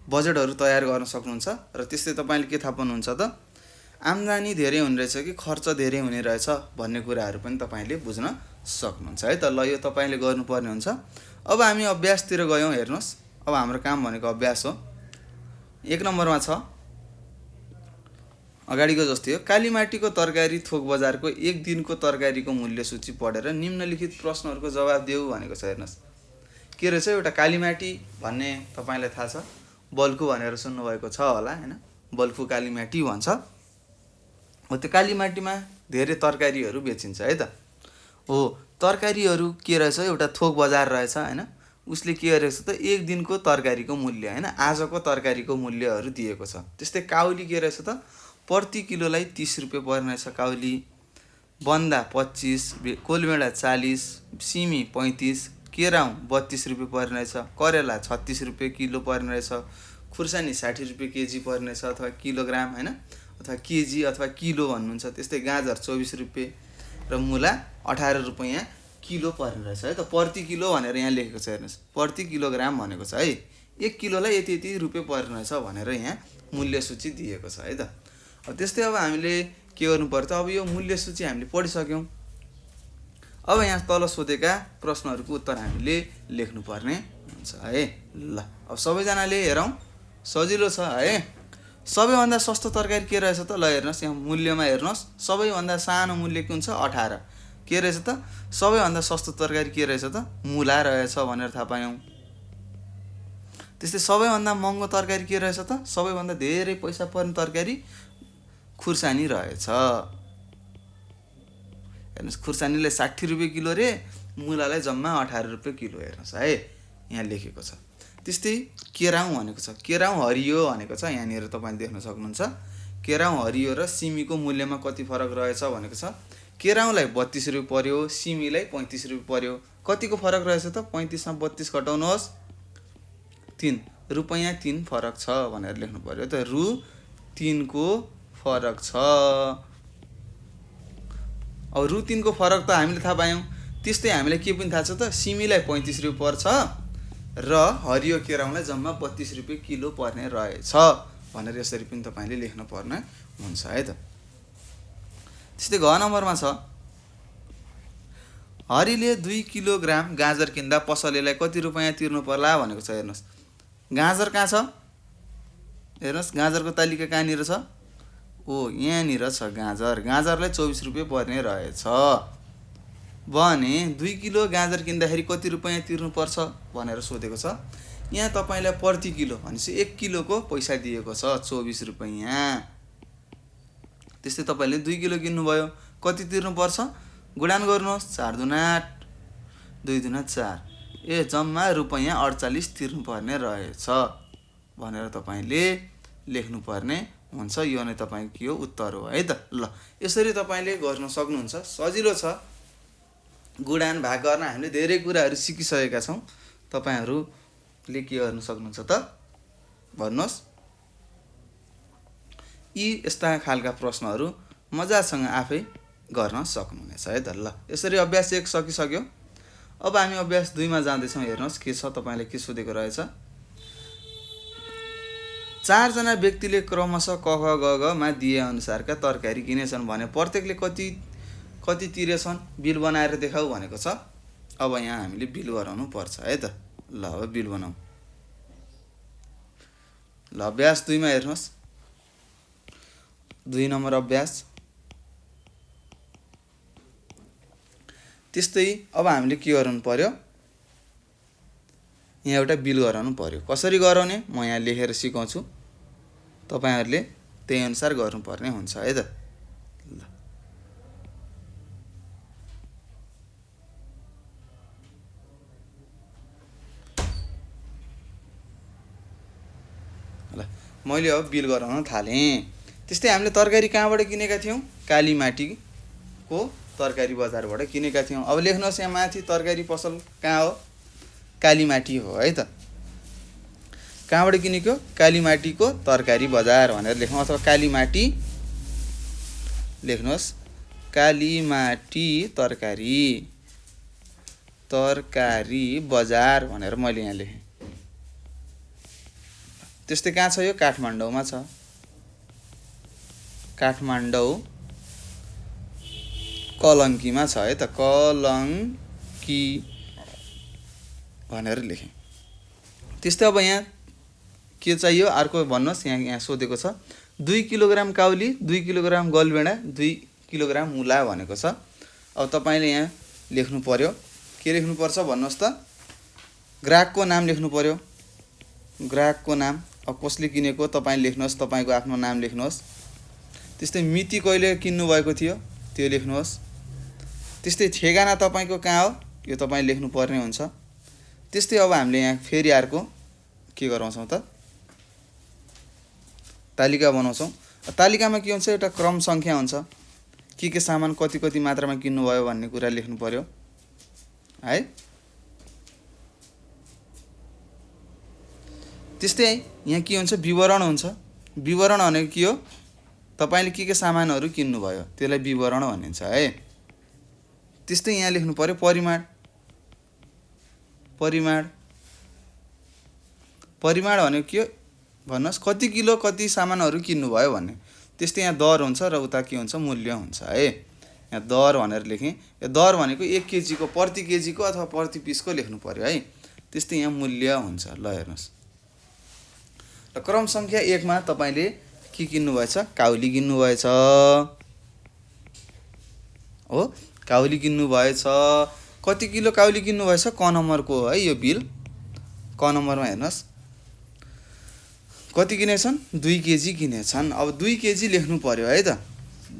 बजेटहरू तयार गर्न सक्नुहुन्छ। र त्यस्तै तपाईले के थाहा पाउनुहुन्छ त? आम्दानी धेरै हुने रहेछ कि खर्च धेरै हुने रहेछ भन्ने कुराहरू पनि तपाईले बुझ्न सक्नुहुन्छ है त। ल, यो तपाईले गर्नुपर्ने हुन्छ। अब हामी अभ्यासतिर गयौँ। हेर्नुहोस्, अब हाम्रो काम भनेको अभ्यास हो। 1 नम्बरमा छ, अगाडिको जस्तै हो, कालीमाटीको तरकारी थोक बजारको एक दिनको तरकारीको मूल्य सूची पढेर निम्नलिखित प्रश्नहरूको जवाब देऊ भनेको छ। हेर्नुहोस् के रहेछ, एउटा कालीमाटी भन्ने तपाईँलाई थाहा छ, बल्खु भनेर सुन्नुभएको छ होला हैन, बल्खु कालीमाटी भन्छ। हो त्यो कालीमाटीमा धेरै तरकारीहरू बेचिन्छ है त। हो तरकारीहरू के रहेछ, एउटा थोक बजार रहेछ हैन। उसले के गरेको छ त, एक दिनको तरकारीको मूल्य हैन, आजको तरकारीको मूल्यहरू दिएको छ। त्यस्तै काउली के रहेछ त, प्रति किलोलाई 30 रुपियाँ पर्ने रहेछ काउली, बन्दा 25, कोलमेडा 40, सिमी 35, केराउ 32 रुपियाँ पर्ने रहेछ, करेला 36 रुपियाँ किलो पर्ने रहेछ, खुर्सानी 60 रुपियाँ केजी पर्ने रहेछ, अथवा किलोग्राम हैन, अथवा केजी अथवा किलो भन्नुहुन्छ। त्यस्तै गाजर 24 रुपियाँ र मुला 18 रुपियाँ किलो पर्ने रहेछ है त। प्रति किलो भनेर यहाँ लेखेको छ। हेर्नुहोस् प्रति किलोग्राम भनेको छ है, 1 किलोलाई यति यति रुपियाँ पर्ने रहेछ भनेर यहाँ मूल्य सूची दिएको छ है त। अब त्यस्तै अब हामीले के गर्नु पर्छ, अब यो मूल्य सूची हामीले पढिसक्यौँ। अब यहाँ तल सोधेका प्रश्नहरूको उत्तर हामीले लेख्नुपर्ने हुन्छ है। ल अब सबैजनाले हेरौँ, सजिलो छ है। सबैभन्दा सस्तो तरकारी के रहेछ त, ल हेर्नुहोस् यहाँ मूल्यमा हेर्नुहोस्, सबैभन्दा सानो मूल्य कुन छ, 18। के रहेछ त, सबैभन्दा सस्तो तरकारी के रहेछ त, मुला रहेछ भनेर थाहा पायौँ। त्यस्तै सबैभन्दा महँगो तरकारी के रहेछ त, सबैभन्दा धेरै पैसा पर्ने तरकारी खुर्सानी रहेछ। हेर्नुहोस् खुर्सानीले 60 रुपियाँ किलो रे, मुलालाई जम्मा 18 रुपियाँ किलो। हेर्नुहोस् है यहाँ लेखेको छ। त्यस्तै केराउ भनेको छ, केराउ हरियो भनेको छ, यहाँनिर तपाईँले देख्न सक्नुहुन्छ। केराउ हरियो र सिमीको मूल्यमा कति फरक रहेछ भनेको छ। केराउलाई 32 रुपियाँ पर्यो, सिमीलाई 35 रुपियाँ पर्यो। कतिको फरक रहेछ त, 35 मा 32 घटाउनुहोस्, 3 रुपियाँ 3 फरक छ भनेर लेख्नु पर्यो त। रु 3 को फरक छ। अब रु 3 को फरक त हामीले थाहा पायौँ। त्यस्तै हामीलाई के पनि थाहा छ त, सिमीलाई 35 रुपियाँ पर्छ र हरियो केराउलाई जम्मा 32 रुपियाँ किलो पर्ने रहेछ भनेर यसरी पनि तपाईँले लेख्नु पर्ने हुन्छ है त। त्यस्तै घ नम्बरमा छ, हरिले 2 किलोग्राम गाजर किन्दा पसलेलाई कति रुपियाँ तिर्नु पर्ला भनेको छ। हेर्नुहोस् गाजर कहाँ छ, हेर्नुहोस् गाजरको तालिका कहाँनिर छ, ओ यहाँनिर छ गाजर। गाजरलाई 24 रुपियाँ पर्ने रहेछ भने 2 किलो गाजर किन्दाखेरि कति रुपियाँ तिर्नुपर्छ भनेर सोधेको छ। यहाँ तपाईँलाई प्रति किलो भनेपछि 1 किलोको पैसा दिएको छ 24 रुपियाँ। त्यस्तै तपाईँले 2 किलो किन्नुभयो, कति तिर्नुपर्छ, गुणान गर्नुहोस्, 4 दुना 8, 2 दुना 4, जम्मा रुपियाँ 48 तिर्नुपर्ने रहेछ भनेर तपाईँले लेख्नुपर्ने हुन्छ। यो नै तपाईँको यो उत्तर हो है त। ल यसरी तपाईँले गर्न सक्नुहुन्छ, सजिलो छ। गुणान भाग गर्न हामीले धेरै कुराहरू सिकिसकेका छौँ। तपाईँहरूले के गर्न सक्नुहुन्छ त भन्नुहोस्। यी यस्ता खालका प्रश्नहरू मजासँग आफै गर्न सक्नुहुनेछ है त। ल यसरी अभ्यास 1 सकिसक्यो। अब हामी अभ्यास 2 मा जाँदैछौँ। हेर्नुहोस् के छ, तपाईँले के सोधेको रहेछ। 4 जना व्यक्तिले क्रमशः क ख ग घ मा दिए अनुसारका तरकारी किनेछन् भने प्रत्येकले कति तिरेछन्, बिल बनाएर देखाऊ भनेको छ। अब यहाँ हामीले बिल गराउनु पर्छ है त। ल अब बिल बनाऊ। ल अभ्यास 2 मा हेर्नुहोस्, 2 नम्बर अभ्यास। त्यस्तै अब हामीले के गराउनु पर्यो, यहाँ एउटा बिल गराउनु पर्यो। कसरी गराउने म यहाँ लेखेर सिकाउँछु, तपाईँहरूले त्यही अनुसार गर्नुपर्ने हुन्छ है त। ल मैले अब बिल गराउन थालेँ। त्यस्तै हामीले तरकारी कहाँबाट किनेका थियौँ, कालीमाटीको तरकारी बजारबाट किनेका थियौँ। अब लेख्नुहोस् यहाँ माथि तरकारी पसल कहाँ हो, कालीमाटी हो है त। कहाँबाट किनेको, कालीमाटीको तरकारी बजार भनेर लेख्नु, अथवा कालीमाटी लेख्नुहोस्, कालीमाटी तरकारी बजार भनेर मैले यहाँ लेखेँ। त्यस्तै कहाँ छ यो, काठमाडौँमा छ। काठमाडौँ कलङ्कीमा छ है त। कलङ्की भनेर लेखेँ। त्यस्तै अब यहाँ के चाहियो अर्को भन्नुहोस्। यहाँ सोधेको छ 2 किलोग्राम काउली, 2 किलोग्राम गलभेडा, 2 किलोग्राम मुला भनेको छ। अब तपाईँले यहाँ लेख्नु पर्यो, के लेख्नुपर्छ भन्नुहोस् त? ग्राहकको नाम लेख्नु पर्यो। ग्राहकको नाम, अब कसले किनेको तपाईले लेख्नुहोस्, तपाईँको आफ्नो नाम लेख्नुहोस्। त्यस्तै मिति कहिले किन्नु भएको थियो त्यो लेख्नुहोस्। त्यस्तै ठेगाना तपाईँको कहाँ हो यो तपाईले लेख्नु पर्ने हुन्छ। त्यस्तै अब हामीले यहाँ फेरि अर्को के गराउँछौँ त? तालिका बनाउँछौँ। तालिकामा के हुन्छ? एउटा क्रम सङ्ख्या हुन्छ। के सामान कति कति मात्रामा किन्नुभयो भन्ने कुरा लेख्नु पर्यो है। त्यस्तै यहाँ के हुन्छ? विवरण हुन्छ। विवरण भनेको के हो? तपाईले के सामानहरू किन्नुभयो त्यसलाई विवरण भनिन्छ है। त्यस्तै यहाँ लेख्नु पर्यो परिमाण। परिमाण परिमाण भनेको के हो भन्नुहोस्? कति किलो कति सामानहरू किन्नुभयो भन्ने। त्यस्तै यहाँ दर हुन्छ र उता के हुन्छ? मूल्य हुन्छ है। यहाँ दर भनेर लेखेँ। यो दर भनेको 1 केजीको, प्रति केजीको अथवा प्रति पिसको लेख्नु पर्यो है। त्यस्तै यहाँ मूल्य हुन्छ। ल हेर्नुहोस्, र क्रम सङ्ख्या 1 मा तपाईले के किन्नुभएछ? काउली किन्नुभएछ हो। काउली किन्नुभएछ। कति किलो काउली किन्नुभएछ? क नम्बरको है यो बिल। क नम्बरमा हेर्नुहोस् कति किनेछन्? 2 केजी किनेछन्। अब 2 केजी लेख्नु पर्यो है त।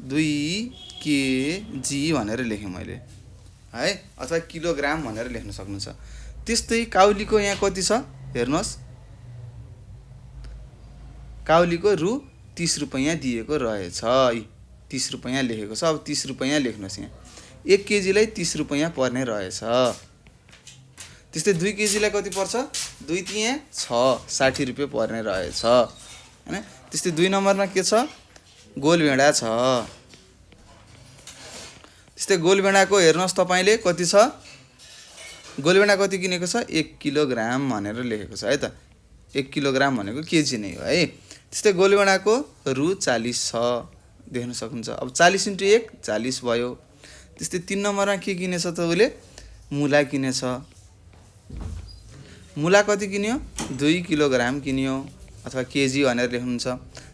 2 केजी भनेर लेखेँ मैले है, अथवा किलोग्राम भनेर लेख्न सक्नुहुन्छ। त्यस्तै काउलीको यहाँ कति छ हेर्नुहोस्। काउलीको रु 30 रुपैयाँ दिएको रहेछ। 30 रुपैयाँ लेखेको छ। अब 30 रुपैयाँ लेख्नुहोस्। यहाँ 1 केजीलाई 30 रुपैयाँ पर्ने रहेछ। त्यस्तै 2 केजीलाई कति पर्छ? 2 तियाँ 6, 60 रुपैयाँ पर्ने रहेछ हैन। त्यस्तै 2 नम्बरमा के छ? गोलभेडा छ। त्यस्तै गोलभेडाको हेर्नुहोस् तपाईले कति छ? गोलभेडा कति किनेको छ? 1 किलोग्राम भनेर लेखेको छ है त। 1 किलोग्राम भनेको केजी नै हो है। त्यस्तै गोलभेडाको रु 40 छ देख्न सक्नुहुन्छ। अब 40 × 1 40 भयो। त्यस्तै 3 नम्बरमा के किनेछ त उले? मुला किनेछ। मुला कति किन्यो? 2 किलोग्राम किन्यो अथवा केजी भनेर लेख्नुहुन्छ।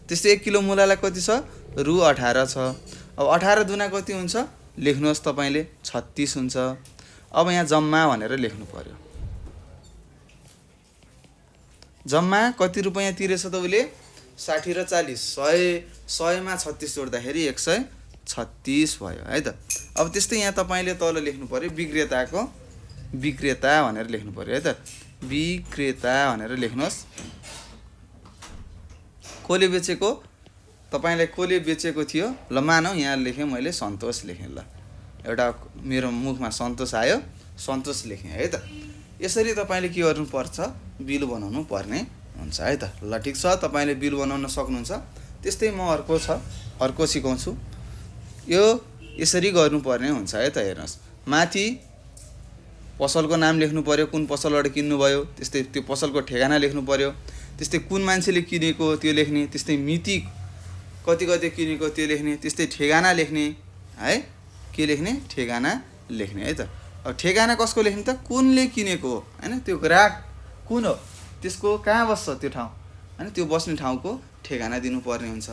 त्यस्तै 1 किलो मुलालाई कति छ? रु 18 छ। अब 18 दुना कति हुन्छ? लेख्नुहोस् तपाईले 36 हुन्छ। अब यहाँ जम्मा भनेर लेख्नु पर्यो। जम्मा कति रुपैयाँ तिरेछ त उले? 60 र 40, 100 मा 36 जोड्दाखेरि 136 भयो है त। अब त्यस्तै यहाँ तपाईले तल लेख्नु पर्यो विक्रेताको विक्रेता भनेर लेख्नु पर्यो है त। विक्रेता भनेर लेख्नुहोस्। कसले बेचेको? तपाईलाई कसले बेचेको थियो? ल मानौ यहाँ लेखेँ मैले सन्तोष लेखेँ। ल एउटा मेरो मुखमा सन्तोष आयो, सन्तोष लेखेँ है त। यसरी तपाईले के गर्नुपर्छ? बिल बनाउनु पर्ने हुन्छ है त। ल ठीक छ, तपाईले बिल बनाउन सक्नुहुन्छ। त्यस्तै म अर्को सिकाउँछु। यो यसरी गर्नुपर्ने हुन्छ है त। हेर्नुहोस्, माथि पसलको नाम लेख्नु पर्यो, कुन पसलबाट किन्नुभयो। त्यस्तै त्यो पसलको ठेगाना लेख्नु पर्यो। त्यस्तै कुन मान्छेले किनेको त्यो लेख्ने। त्यस्तै मिति कति किनेको त्यो लेख्ने। त्यस्तै ठेगाना लेख्ने है। के लेख्ने? ठेगाना लेख्ने है त। अब ठेगाना कसको लेख्ने त? कुनले किनेको हैन। त्यो ग्राहक कुन हो, त्यसको कहाँ बस्छ त्यो ठाउँ हैन, त्यो बस्ने ठाउँको ठेगाना दिनुपर्ने हुन्छ।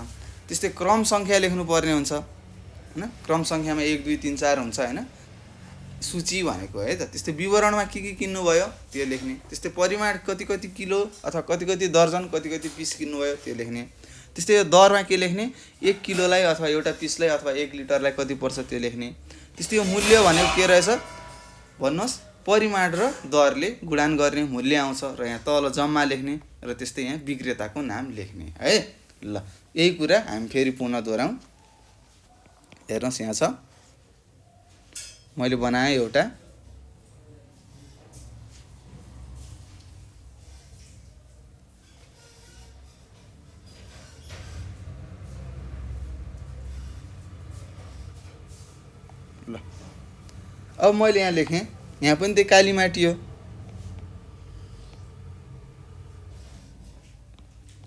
त्यस्तै क्रम सङ्ख्या लेख्नुपर्ने हुन्छ हैन। क्रम सङ्ख्यामा 1 2 3 4 हुन्छ हैन, सूची भनेको है त। त्यस्तै विवरणमा के किन्नुभयो त्यो लेख्ने। त्यस्तै परिमाण कति किलो अथवा कति दर्जन कति पिस किन्नुभयो त्यो लेख्ने। त्यस्तै यो दरमा के लेख्ने? 1 किलोलाई अथवा एउटा पिसलाई अथवा 1 लिटरलाई कति पर्छ त्यो लेख्ने। त्यस्तै यो मूल्य भनेको के रहेछ भन्नुहोस्? परिमाण र दरले गुणान गर्ने मूल्य आउँछ र यहाँ तल जम्मा लेख्ने र त्यस्तै यहाँ विक्रेताको नाम लेख्ने है। ल यही कुरा हामी फेरि पुनः दोहोऱ्याउँ। हेर्नुहोस् यहाँ छ, मैले बनाएँ एउटा ल। अब मैले यहाँ लेखेँ, यहाँ पनि त्यही काली माटी हो।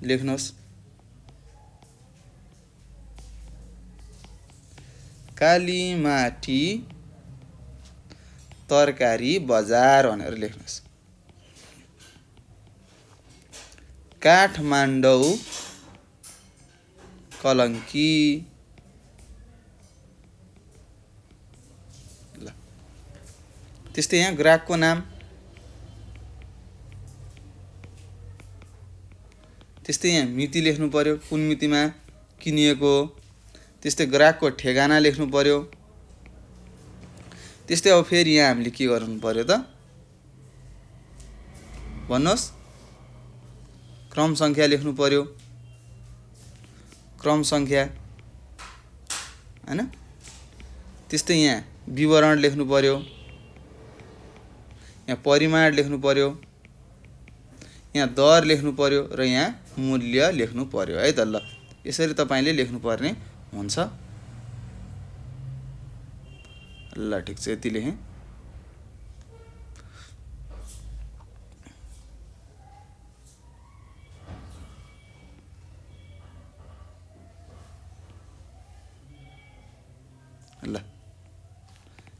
लेख्नुहोस् कालीमाटी तरकारी बजार भनेर लेख्नुहोस्। काठमाडौँ कलङ्की। ल त्यस्तै यहाँ ग्राहकको नाम, त्यस्तै यहाँ मिति लेख्नु पर्यो, कुन मितिमा किनिएको। त्यस्तै ग्राहकको ठेगाना लेख्नु पर्यो। त्यस्तै अब फेरि यहाँ हामीले के गर्नु पर्यो त भन्नुहोस्, क्रम सङ्ख्या लेख्नु पर्यो, क्रम सङ्ख्या हैन। त्यस्तै यहाँ विवरण लेख्नु पर्यो, यहाँ परिमाण लेख्नु पर्यो, यहाँ दर लेख्नु पर्यो र यहाँ मूल्य लेख्नु पर्यो है त। ल यसरी तपाईले लेख्नुपर्ने हुन्छ। ल ठिक छ, यति लेखेँ। ल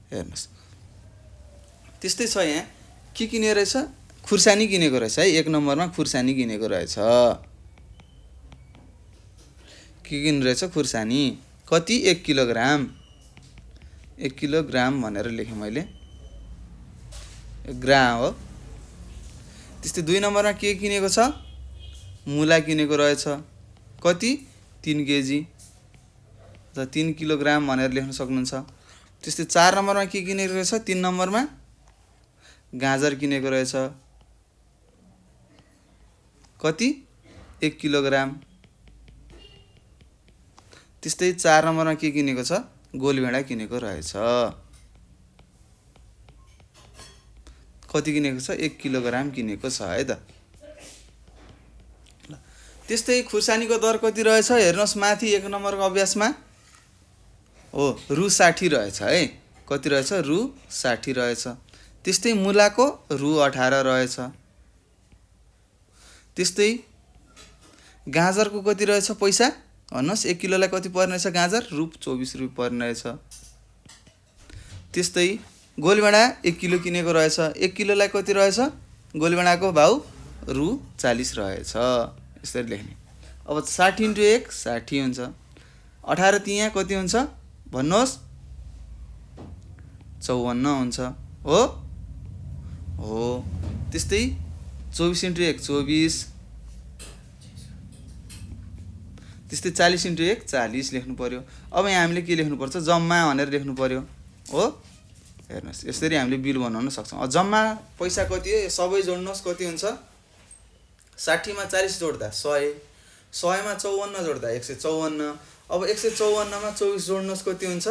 हेर्नुहोस्, त्यस्तै छ। यहाँ के किने रहेछ? खुर्सानी किनेको रहेछ है। 1 नम्बरमा खुर्सानी किनेको रहेछ। के किने रहेछ? खुर्सानी। कति? 1 किलोग्राम। 1 किलोग्राम भनेर लेखेँ मैले, ग्राम हो। त्यस्तै 2 नम्बरमा के किनेको छ? मुला किनेको रहेछ। कति? 3 केजी। 3 किलोग्राम भनेर लेख्न सक्नुहुन्छ। त्यस्तै 4 नम्बरमा के किनेको रहेछ? 3 नम्बरमा गाजर किनेको रहेछ। कति? 1 किलोग्राम। त्यस्तै 4 नम्बरमा के किनेको छ? गोलभेडा किनेको रहेछ। कति किनेको छ? 1 किलोग्राम किनेको छ है त। त्यस्तै खुर्सानीको दर कति रहेछ? हेर्नुहोस् माथि 1 नम्बरको अभ्यासमा हो रु 60 रहेछ है। कति रहेछ? रु 60 रहेछ। त्यस्तै मुलाको रु 18 रहेछ। त्यस्तै गाजरको कति रहेछ पैसा? भन्नुहोस्, 1 किलोलाई कति पर्ने रहेछ गाजर? रु 24 रुपियाँ पर्ने रहेछ। त्यस्तै गोलभेडा 1 किलो किनेको रहेछ। 1 किलोलाई कति रहेछ? गोलभेडाको भाउ रु 40 रहेछ। यसरी लेख्ने। अब 60 × 1 60 हुन्छ। 18 तिहां कति हुन्छ भन्नुहोस्? 54 हुन्छ हो। हो त्यस्तै 24 × 1 24। त्यस्तै 40 × 1 40 लेख्नु पर्यो। अब यहाँ हामीले के लेख्नु पर्छ? जम्मा भनेर लेख्नु पर्यो हो। हेर्नुहोस्, यसरी हामीले बिल बनाउन सक्छौँ। जम्मा पैसा कति हो? सबै जोड्नुहोस्, कति हुन्छ? 60 मा 40 जोड्दा 100, 100 मा 54 जोड्दा 154। अब 154 मा 24 जोड्नुहोस्, कति हुन्छ?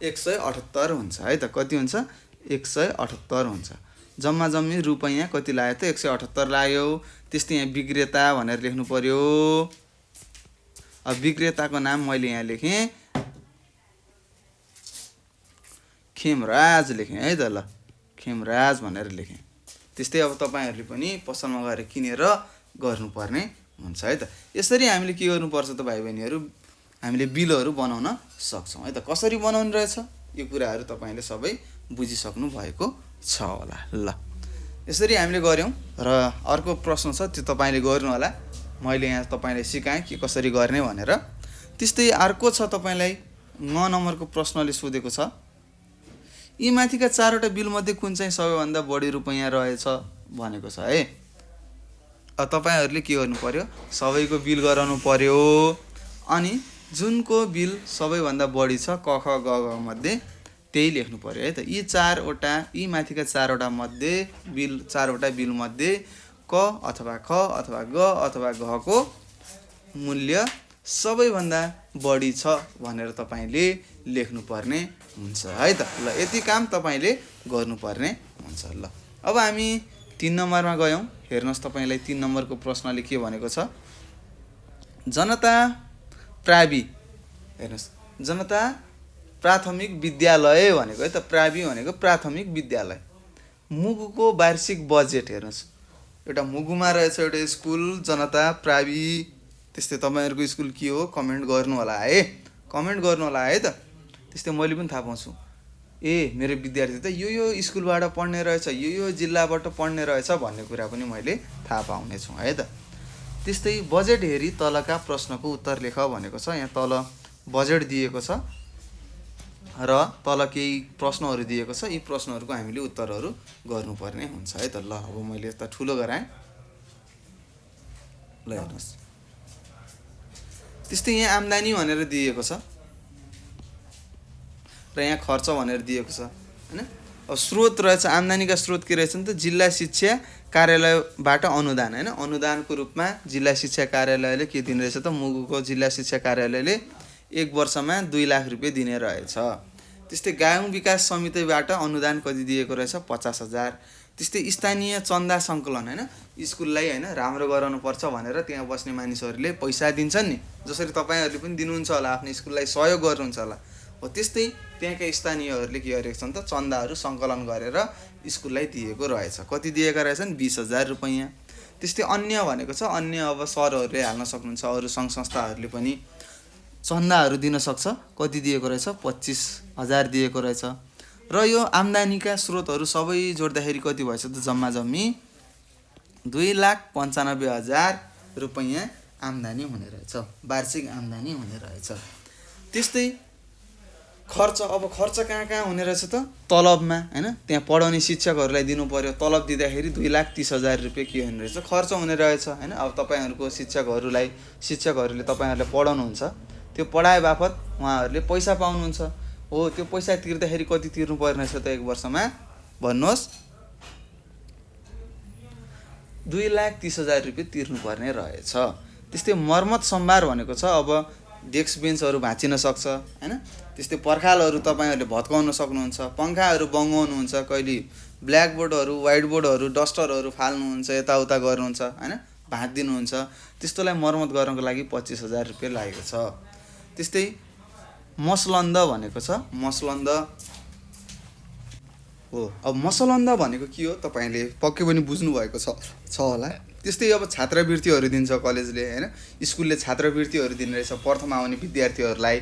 178 हुन्छ है त। कति हुन्छ? 178 हुन्छ। जम्मा जम्मी रुपैयाँ कति लाग्यो त? 178 लाग्यो। त्यस्तै यहाँ विक्रेता भनेर लेख्नु पर्यो। अब विक्रेताको नाम मैले यहाँ लेखेँ खेमराज लेखेँ है त। ल खेमराज भनेर लेखेँ। त्यस्तै अब तपाईहरुले पनि पसलमा गएर किनेर गर्नुपर्ने हुन्छ है त। यसरी हामीले के गर्नुपर्छ त भाइ बहिनीहरु? हामीले बिलहरु बनाउन सक्छौं है त। कसरी बनाउनु रहेछ यो कुराहरु तपाईले सबै बुझिसक्नु भएको छ होला। ल यसरी हामीले गर्यौं र अर्को प्रश्न छ त्यो तपाईले गर्नु होला। मैले यहाँ तपाईलाई सिकाएँ कि कसरी गर्ने भनेर। त्यस्तै अर्को छ तपाईलाई 9 नम्बरको प्रश्नले सोधेको छ, यी माथिका 4 वटा बिल मध्ये कुन चाहिँ सबैभन्दा बढी रुपैयाँ रहेछ भनेको छ है। अब तपाईहरुले के गर्नु पर्यो? सबैको बिल गराउनु पर्यो अनि जुनको बिल सबैभन्दा बढी छ क ख ग घ मध्ये त्यही लेख्नु पर्यो है त। यी माथिका 4 वटा मध्ये बिल 4 वटा बिल मध्ये क अथवा ख अथवा ग अथवा घ को मूल्य सबैभन्दा बढी छ भनेर तपाईले लेख्नु पर्ने हुन्छ है त। ल यति काम तपाईले गर्नुपर्ने हुन्छ। ल अब हामी 3 नम्बरमा गयौं। हेर्नुस् तपाईलाई 3 नम्बरको प्रश्नले के भनेको छ? जनता प्रावि, हेर्नुस् जनता प्राथमिक विद्यालय भनेको है त। प्रावि भनेको प्राथमिक विद्यालय। मुगुको वार्षिक बजेट हेर्नुस्। एउटा मुगुमा रहेछ एउटा स्कुल जनता प्रावि। त्यस्तै तपाईहरुको स्कुल के हो कमेन्ट गर्नु होला है। कमेन्ट गर्नु होला है त। त्यस्तै मैले पनि थाहा पाउँछु। मेरो विद्यार्थी त यो स्कुलबाट पढ्ने रहेछ, यो जिल्लाबाट पढ्ने रहेछ भन्ने कुरा पनि मैले थाहा पाउनेछु है त। त्यस्तै बजेट हेरी तलका प्रश्नको उत्तर लेख भनेको छ। यहाँ तल बजेट दिएको छ र तल केही प्रश्नहरू दिएको छ। यी प्रश्नहरूको हामीले उत्तरहरू गर्नुपर्ने हुन्छ है त। ल अब मैले यता ठुलो गराएँ, ल हेर्नुहोस्। त्यस्तै यहाँ आम्दानी भनेर दिएको छ र यहाँ खर्च भनेर दिएको छ हैन। अब स्रोत रहेछ, आम्दानीका स्रोत के रहेछन् त जिल्ला शिक्षा कार्यालयबाट अनुदान हैन। अनुदानको रूपमा जिल्ला शिक्षा कार्यालयले के दिने रहेछ त, मुगुको जिल्ला शिक्षा कार्यालयले 1 वर्षमा 2 लाख रुपियाँ दिने रहेछ। त्यस्तै गाउँ विकास समितिबाट अनुदान कति दिएको रहेछ, 50,000। त्यस्तै स्थानीय चन्दा सङ्कलन हैन, स्कुललाई हैन राम्रो गराउनुपर्छ भनेर त्यहाँ बस्ने मानिसहरूले पैसा दिन्छन् नि, जसरी तपाईँहरूले पनि दिनुहुन्छ होला, आफ्नो स्कुललाई सहयोग गर्नुहुन्छ होला। हो त्यस्तै त्यहाँका स्थानीयहरूले के गरेका छन् त, चन्दाहरू सङ्कलन गरेर स्कुललाई दिएको रहेछ। कति दिएका रहेछन्, 20,000 रुपैयाँ। त्यस्तै अन्य भनेको छ, अन्य अब सरहरूले हाल्न सक्नुहुन्छ, अरू सङ्घ संस्थाहरूले पनि चन्दाहरू दिन सक्छ। कति दिएको रहेछ, 25,000 दिएको रहेछ। र यो आम्दानीका स्रोतहरू सबै जोड्दाखेरि कति भएछ त, जम्मा जम्मी 2,95,000 रुपैयाँ आम्दानी हुने रहेछ, वार्षिक आम्दानी हुने रहेछ। त्यस्तै खर्च, अब खर्च कहाँ हुने रहेछ त, तलबमा हैन। त्यहाँ पढाउने शिक्षकहरूलाई दिनु पर्यो, तलब दिँदाखेरि 2,30,000 रुपियाँ के हुने रहेछ, खर्च हुने रहेछ हैन। अब तपाईँहरूको शिक्षकहरूले तपाईँहरूले पढाउनुहुन्छ, त्यो पढाए बापत उहाँहरूले पैसा पाउनुहुन्छ। हो त्यो पैसा तिर्दाखेरि कति तिर्नु पर्ने छ त, 1 वर्षमा भन्नुहोस्, 2,30,000 रुपियाँ तिर्नुपर्ने रहेछ। त्यस्तै मर्मत सम्भार भनेको छ, अब डेस्क बेन्चहरू भाँचिन सक्छ हैन। त्यस्तै पर्खालहरू तपाईँहरूले भत्काउन सक्नुहुन्छ, पङ्खाहरू बङ्गाउनुहुन्छ, कहिले ब्ल्याकबोर्डहरू, व्हाइट बोर्डहरू, डस्टरहरू फाल्नुहुन्छ, यताउता गर्नुहुन्छ हैन, भाँचिदिनुहुन्छ। त्यस्तोलाई मर्मत गर्नको लागि 25,000 रुपियाँ लागेको छ। त्यस्तै मसलन्द भनेको छ, मसलन्द हो। अब मसलन्द भनेको के हो तपाईँले पक्कै पनि बुझ्नुभएको छ होला। त्यस्तै अब छात्रवृत्तिहरू दिन्छ कलेजले हैन, स्कुलले छात्रवृत्तिहरू दिने रहेछ प्रथम आउने विद्यार्थीहरूलाई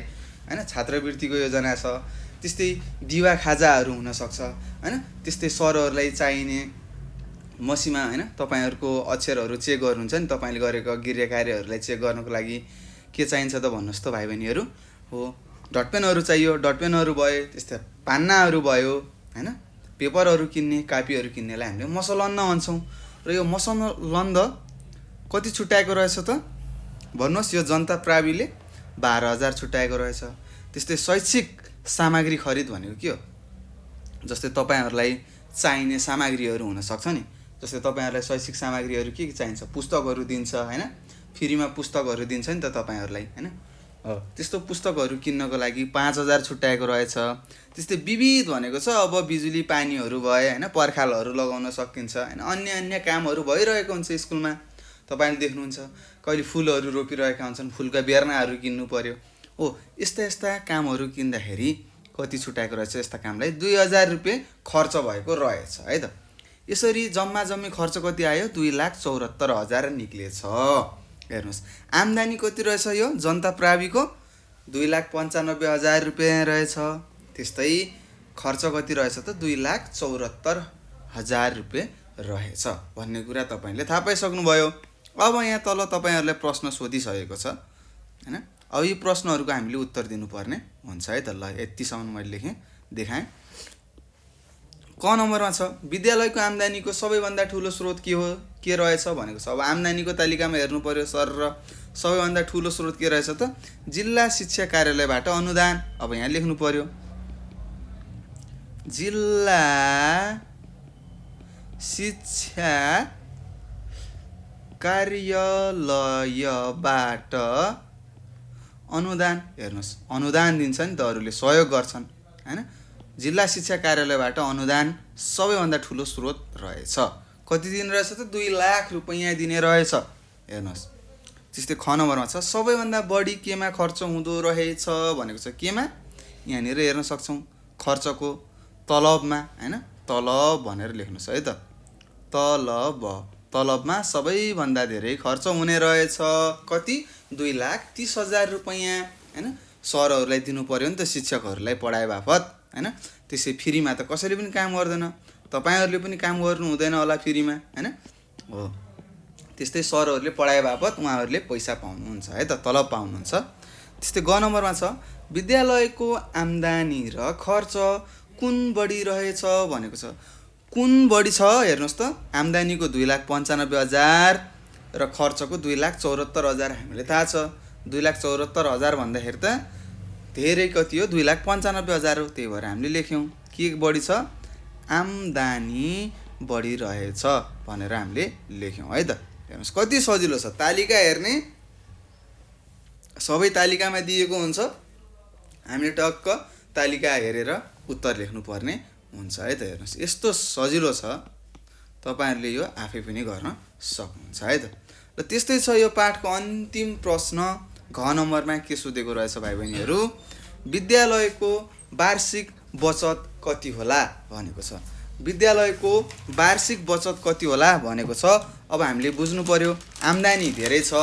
हैन, छात्रवृत्तिको योजना छ। त्यस्तै दिवा खाजाहरू हुनसक्छ हैन। त्यस्तै सरहरूलाई चाहिने मसीमा हैन, तपाईँहरूको अक्षरहरू चेक गर्नुहुन्छ नि, तपाईँले गरेको गृह कार्यहरूलाई चेक गर्नको लागि के चाहिन्छ त भन्नुहोस् त भाइ बहिनीहरू। हो डटपेनहरू चाहियो, डटपेनहरू भयो, त्यस्तै पान्नाहरू भयो हैन, पेपरहरू किन्ने, कापीहरू किन्नेलाई हामीले मसलन्द भन्छौँ। र यो मसलन्द कति छुट्याएको रहेछ त भन्नुहोस्, यो जनता प्राविले 12,000 छुट्याएको रहेछ। त्यस्तै शैक्षिक सामग्री खरिद भनेको के हो, जस्तै तपाईँहरूलाई चाहिने सामग्रीहरू हुनसक्छ नि, जस्तै तपाईँहरूलाई शैक्षिक सामग्रीहरू के चाहिन्छ, पुस्तकहरू दिन्छ हैन, फ्रीमा पुस्तकहरू दिन्छ नि त तपाईँहरूलाई हैन। त्यस्तो पुस्तकहरू किन्नको लागि 5,000 छुट्याएको रहेछ। त्यस्तै विविध भनेको छ, अब बिजुली पानीहरू भए हैन, पर्खालहरू लगाउन सकिन्छ हैन, अन्य कामहरू भइरहेको हुन्छ स्कुलमा, तपाईँले देख्नुहुन्छ। कहिले फुलहरू रोपिरहेका हुन्छन्, फुलका बेर्नाहरू किन्नु पर्यो। हो यस्ता कामहरू किन्दाखेरि कति छुट्याएको रहेछ, यस्ता कामलाई 2,000 रुपियाँ खर्च भएको रहेछ है त। यसरी जम्मा जम्मी खर्च कति आयो, 2,74,000 निक्लेछ। हेर्नुहोस् आम्दानी कति रहेछ, यो जनता प्राविको 2,95,000 रुपियाँ रहेछ। त्यस्तै खर्च कति रहेछ त, 2,74,000 रुपियाँ रहेछ भन्ने कुरा तपाईँले थाहा पाइसक्नुभयो। अब यहाँ तल तपाईँहरूलाई प्रश्न सोधिसकेको छ हैन। अब यी प्रश्नहरूको हामीले उत्तर दिनुपर्ने हुन्छ है त। ल यतिसम्म मैले लेखेँ देखाएँ। क नम्बरमा छ, विद्यालयको आम्दानीको सबैभन्दा ठुलो स्रोत के हो, के रहेछ भनेको छ। अब आम्दानीको तालिकामा हेर्नु पर्यो सर, र सबैभन्दा ठुलो स्रोत के रहेछ त, जिल्ला शिक्षा कार्यालयबाट अनुदान। अब यहाँ लेख्नु पर्यो, जिल्ला शिक्षा कार्यालयबाट अनुदान। हेर्नुहोस् अनुदान दिन्छ नि त, अरूले सहयोग गर्छन् हैन। जिल्ला शिक्षा कार्यालयबाट अनुदान सबैभन्दा ठुलो स्रोत रहेछ। कति दिने रहेछ त, 2 लाख रुपैयाँ दिने रहेछ। हेर्नुहोस् त्यस्तै ख नम्बरमा छ, सबैभन्दा बढी केमा खर्च हुँदो रहेछ भनेको छ। केमा, यहाँनिर हेर्न सक्छौँ, खर्चको तलबमा हैन, तलब भनेर लेख्नुहोस् है त। तलबमा सबैभन्दा धेरै खर्च हुने रहेछ। कति, 2,30,000 रुपैयाँ हैन। सरहरूलाई दिनु पर्यो नि त, शिक्षकहरूलाई पढाए बापत हैन। त्यसै फ्रीमा त कसैले पनि काम गर्दैन, तपाईहरुले पनि काम गर्नु हुँदैन होला फ्रीमा, हैन। हो त्यस्तै सरहरूले पढाए बापत उहाँहरूले पैसा पाउनुहुन्छ है त, तलब पाउनुहुन्छ। त्यस्तै ग नम्बरमा छ विद्यालयको आम्दानी र खर्च कुन बढी रहेछ भनेको छ। कुन बढी छ हेर्नुहोस् त, आम्दानीको 2,95,000 र खर्चको 2,74,000 हामीले थाहा छ। 2,74,000 भन्दाखेरि त धेरै कति हो, 2,95,000 हो। त्यही भएर हामीले लेख्यौँ के बढी छ, आम्दानी बढी रहेछ भनेर हामीले लेख्यौँ है त। हेर्नुहोस् कति सजिलो छ, तालिका हेर्ने, सबै तालिकामा दिएको हुन्छ, हामीले टक्क तालिका हेरेर उत्तर लेख्नुपर्ने हुन्छ है त। हेर्नुहोस् यस्तो सजिलो छ, तपाईहरुले यो आफै पनि गर्न सक्नुहुन्छ है त। र त्यस्तै छ यो पाठको अन्तिम प्रश्न घ नम्बरमा के सोधेको रहेछ भाइ बहिनीहरू, विद्यालयको वार्षिक बचत कति होला भनेको छ। विद्यालयको वार्षिक बचत कति होला भनेको छ। अब हामीले बुझ्नु पर्यो आम्दानी धेरै छ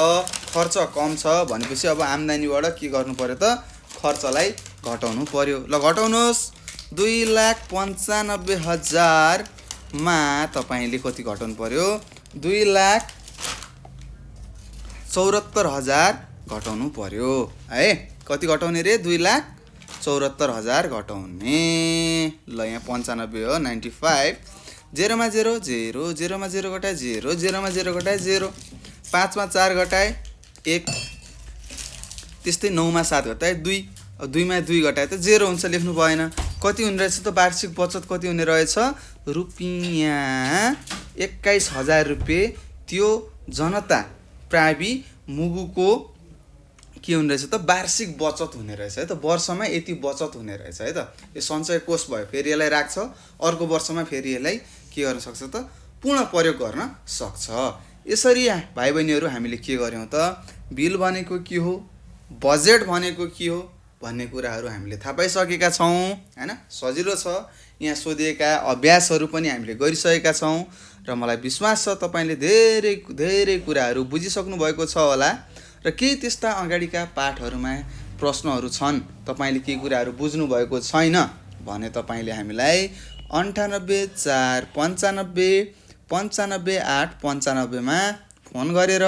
खर्च कम छ भनेपछि अब आम्दानीबाट के गर्नु पर्यो त, खर्चलाई घटाउनु पर्यो। ल घटाउनुहोस्, 2,95,000 मा तपाईले कति घटाउनु पर्यो, 2,74,000 घटाउनु पर्यो है। कति घटाउने रे, 2,74,000 घटाउने। ल यहाँ 95 हो, 95, 0 मा 0 0, 0 मा 0 घटाए 0, 0 मा 0 घटाए 0, 5 मा 4 घटाए 1, त्यस्तै 9 मा 7 घटाए 2, 2 मा 2 घटाए त 0 हुन्छ, लेख्नु भएन। कति हुने रहेछ त वार्षिक बचत, कति हुने रहेछ, रुपियाँ 21,000 रुपियाँ। त्यो जनता प्रावि मुगुको के हुने रहेछ त, वार्षिक बचत हुने रहेछ है त। वर्षमा यति बचत हुने रहेछ है त। यो सञ्चय कोष भयो, फेरि यसलाई राख्छ, अर्को वर्षमा फेरि यसलाई के गर्न सक्छ त, पुनः प्रयोग गर्न सक्छ। यसरी भाइ बहिनीहरू हामीले के गर्यौँ त, बिल भनेको के हो, बजेट भनेको के हो भन्ने कुराहरू हामीले थाहा पाइसकेका छौँ हैन। सजिलो छ, यहाँ सोधिएका अभ्यासहरू पनि हामीले गरिसकेका छौँ र मलाई विश्वास छ तपाईले धेरै धेरै कुराहरू बुझिसक्नु भएको छ होला। र केही त्यस्ता अगाडिका पाठहरूमा प्रश्नहरू छन्, तपाईले केही कुराहरू बुझ्नु भएको छैन भने तपाईले हामीलाई 98,495,95,895 मा फोन गरेर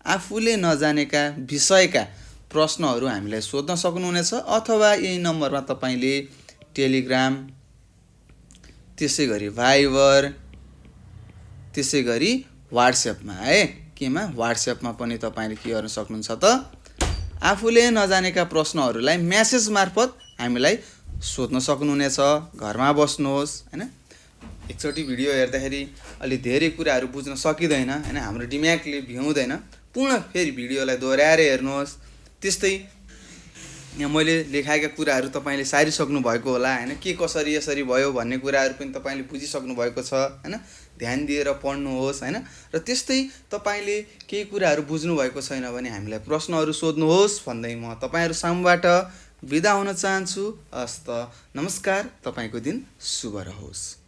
आफूले नजानेका विषयका प्रश्नहरू हामीलाई सोध्न सक्नुहुनेछ, अथवा यही नम्बरमा तपाईले टेलिग्राम, त्यसै गरी भाइबर, त्यसै गरी व्हाट्सएपमा है, केमा व्हाट्सएपमा पनि तपाईले के गर्न सक्नुहुन्छ त, आफूले नजानेका प्रश्नहरूलाई मेसेज मार्फत हामीलाई सोध्न सक्नुहुनेछ। घरमा बस्नुहोस् हैन, एकचोटि भिडियो हेर्दाखेरि अलि धेरै कुराहरू बुझ्न सकिँदैन हैन, हाम्रो दिमागले भ्याउँदैन, पुनः फेरि भिडियोलाई दोहोऱ्याएर हेर्नुहोस्। त्यस्तै यहाँ मैले लेखाएका कुराहरू तपाईले सारिसक्नु भएको होला हैन, के कसरी यसरी भयो भन्ने कुराहरू पनि तपाईले बुझिसक्नु भएको छ हैन। ध्यान दिएर पढ्नुहोस् हैन। र त्यस्तै तपाईले केही कुराहरू बुझ्नु भएको छैन भने हामीलाई प्रश्नहरू सोध्नुहोस् भन्दै म तपाईहरु सामूबाट बिदा हुन चाहन्छु। हस्त नमस्कार, तपाईको दिन शुभ रहोस्।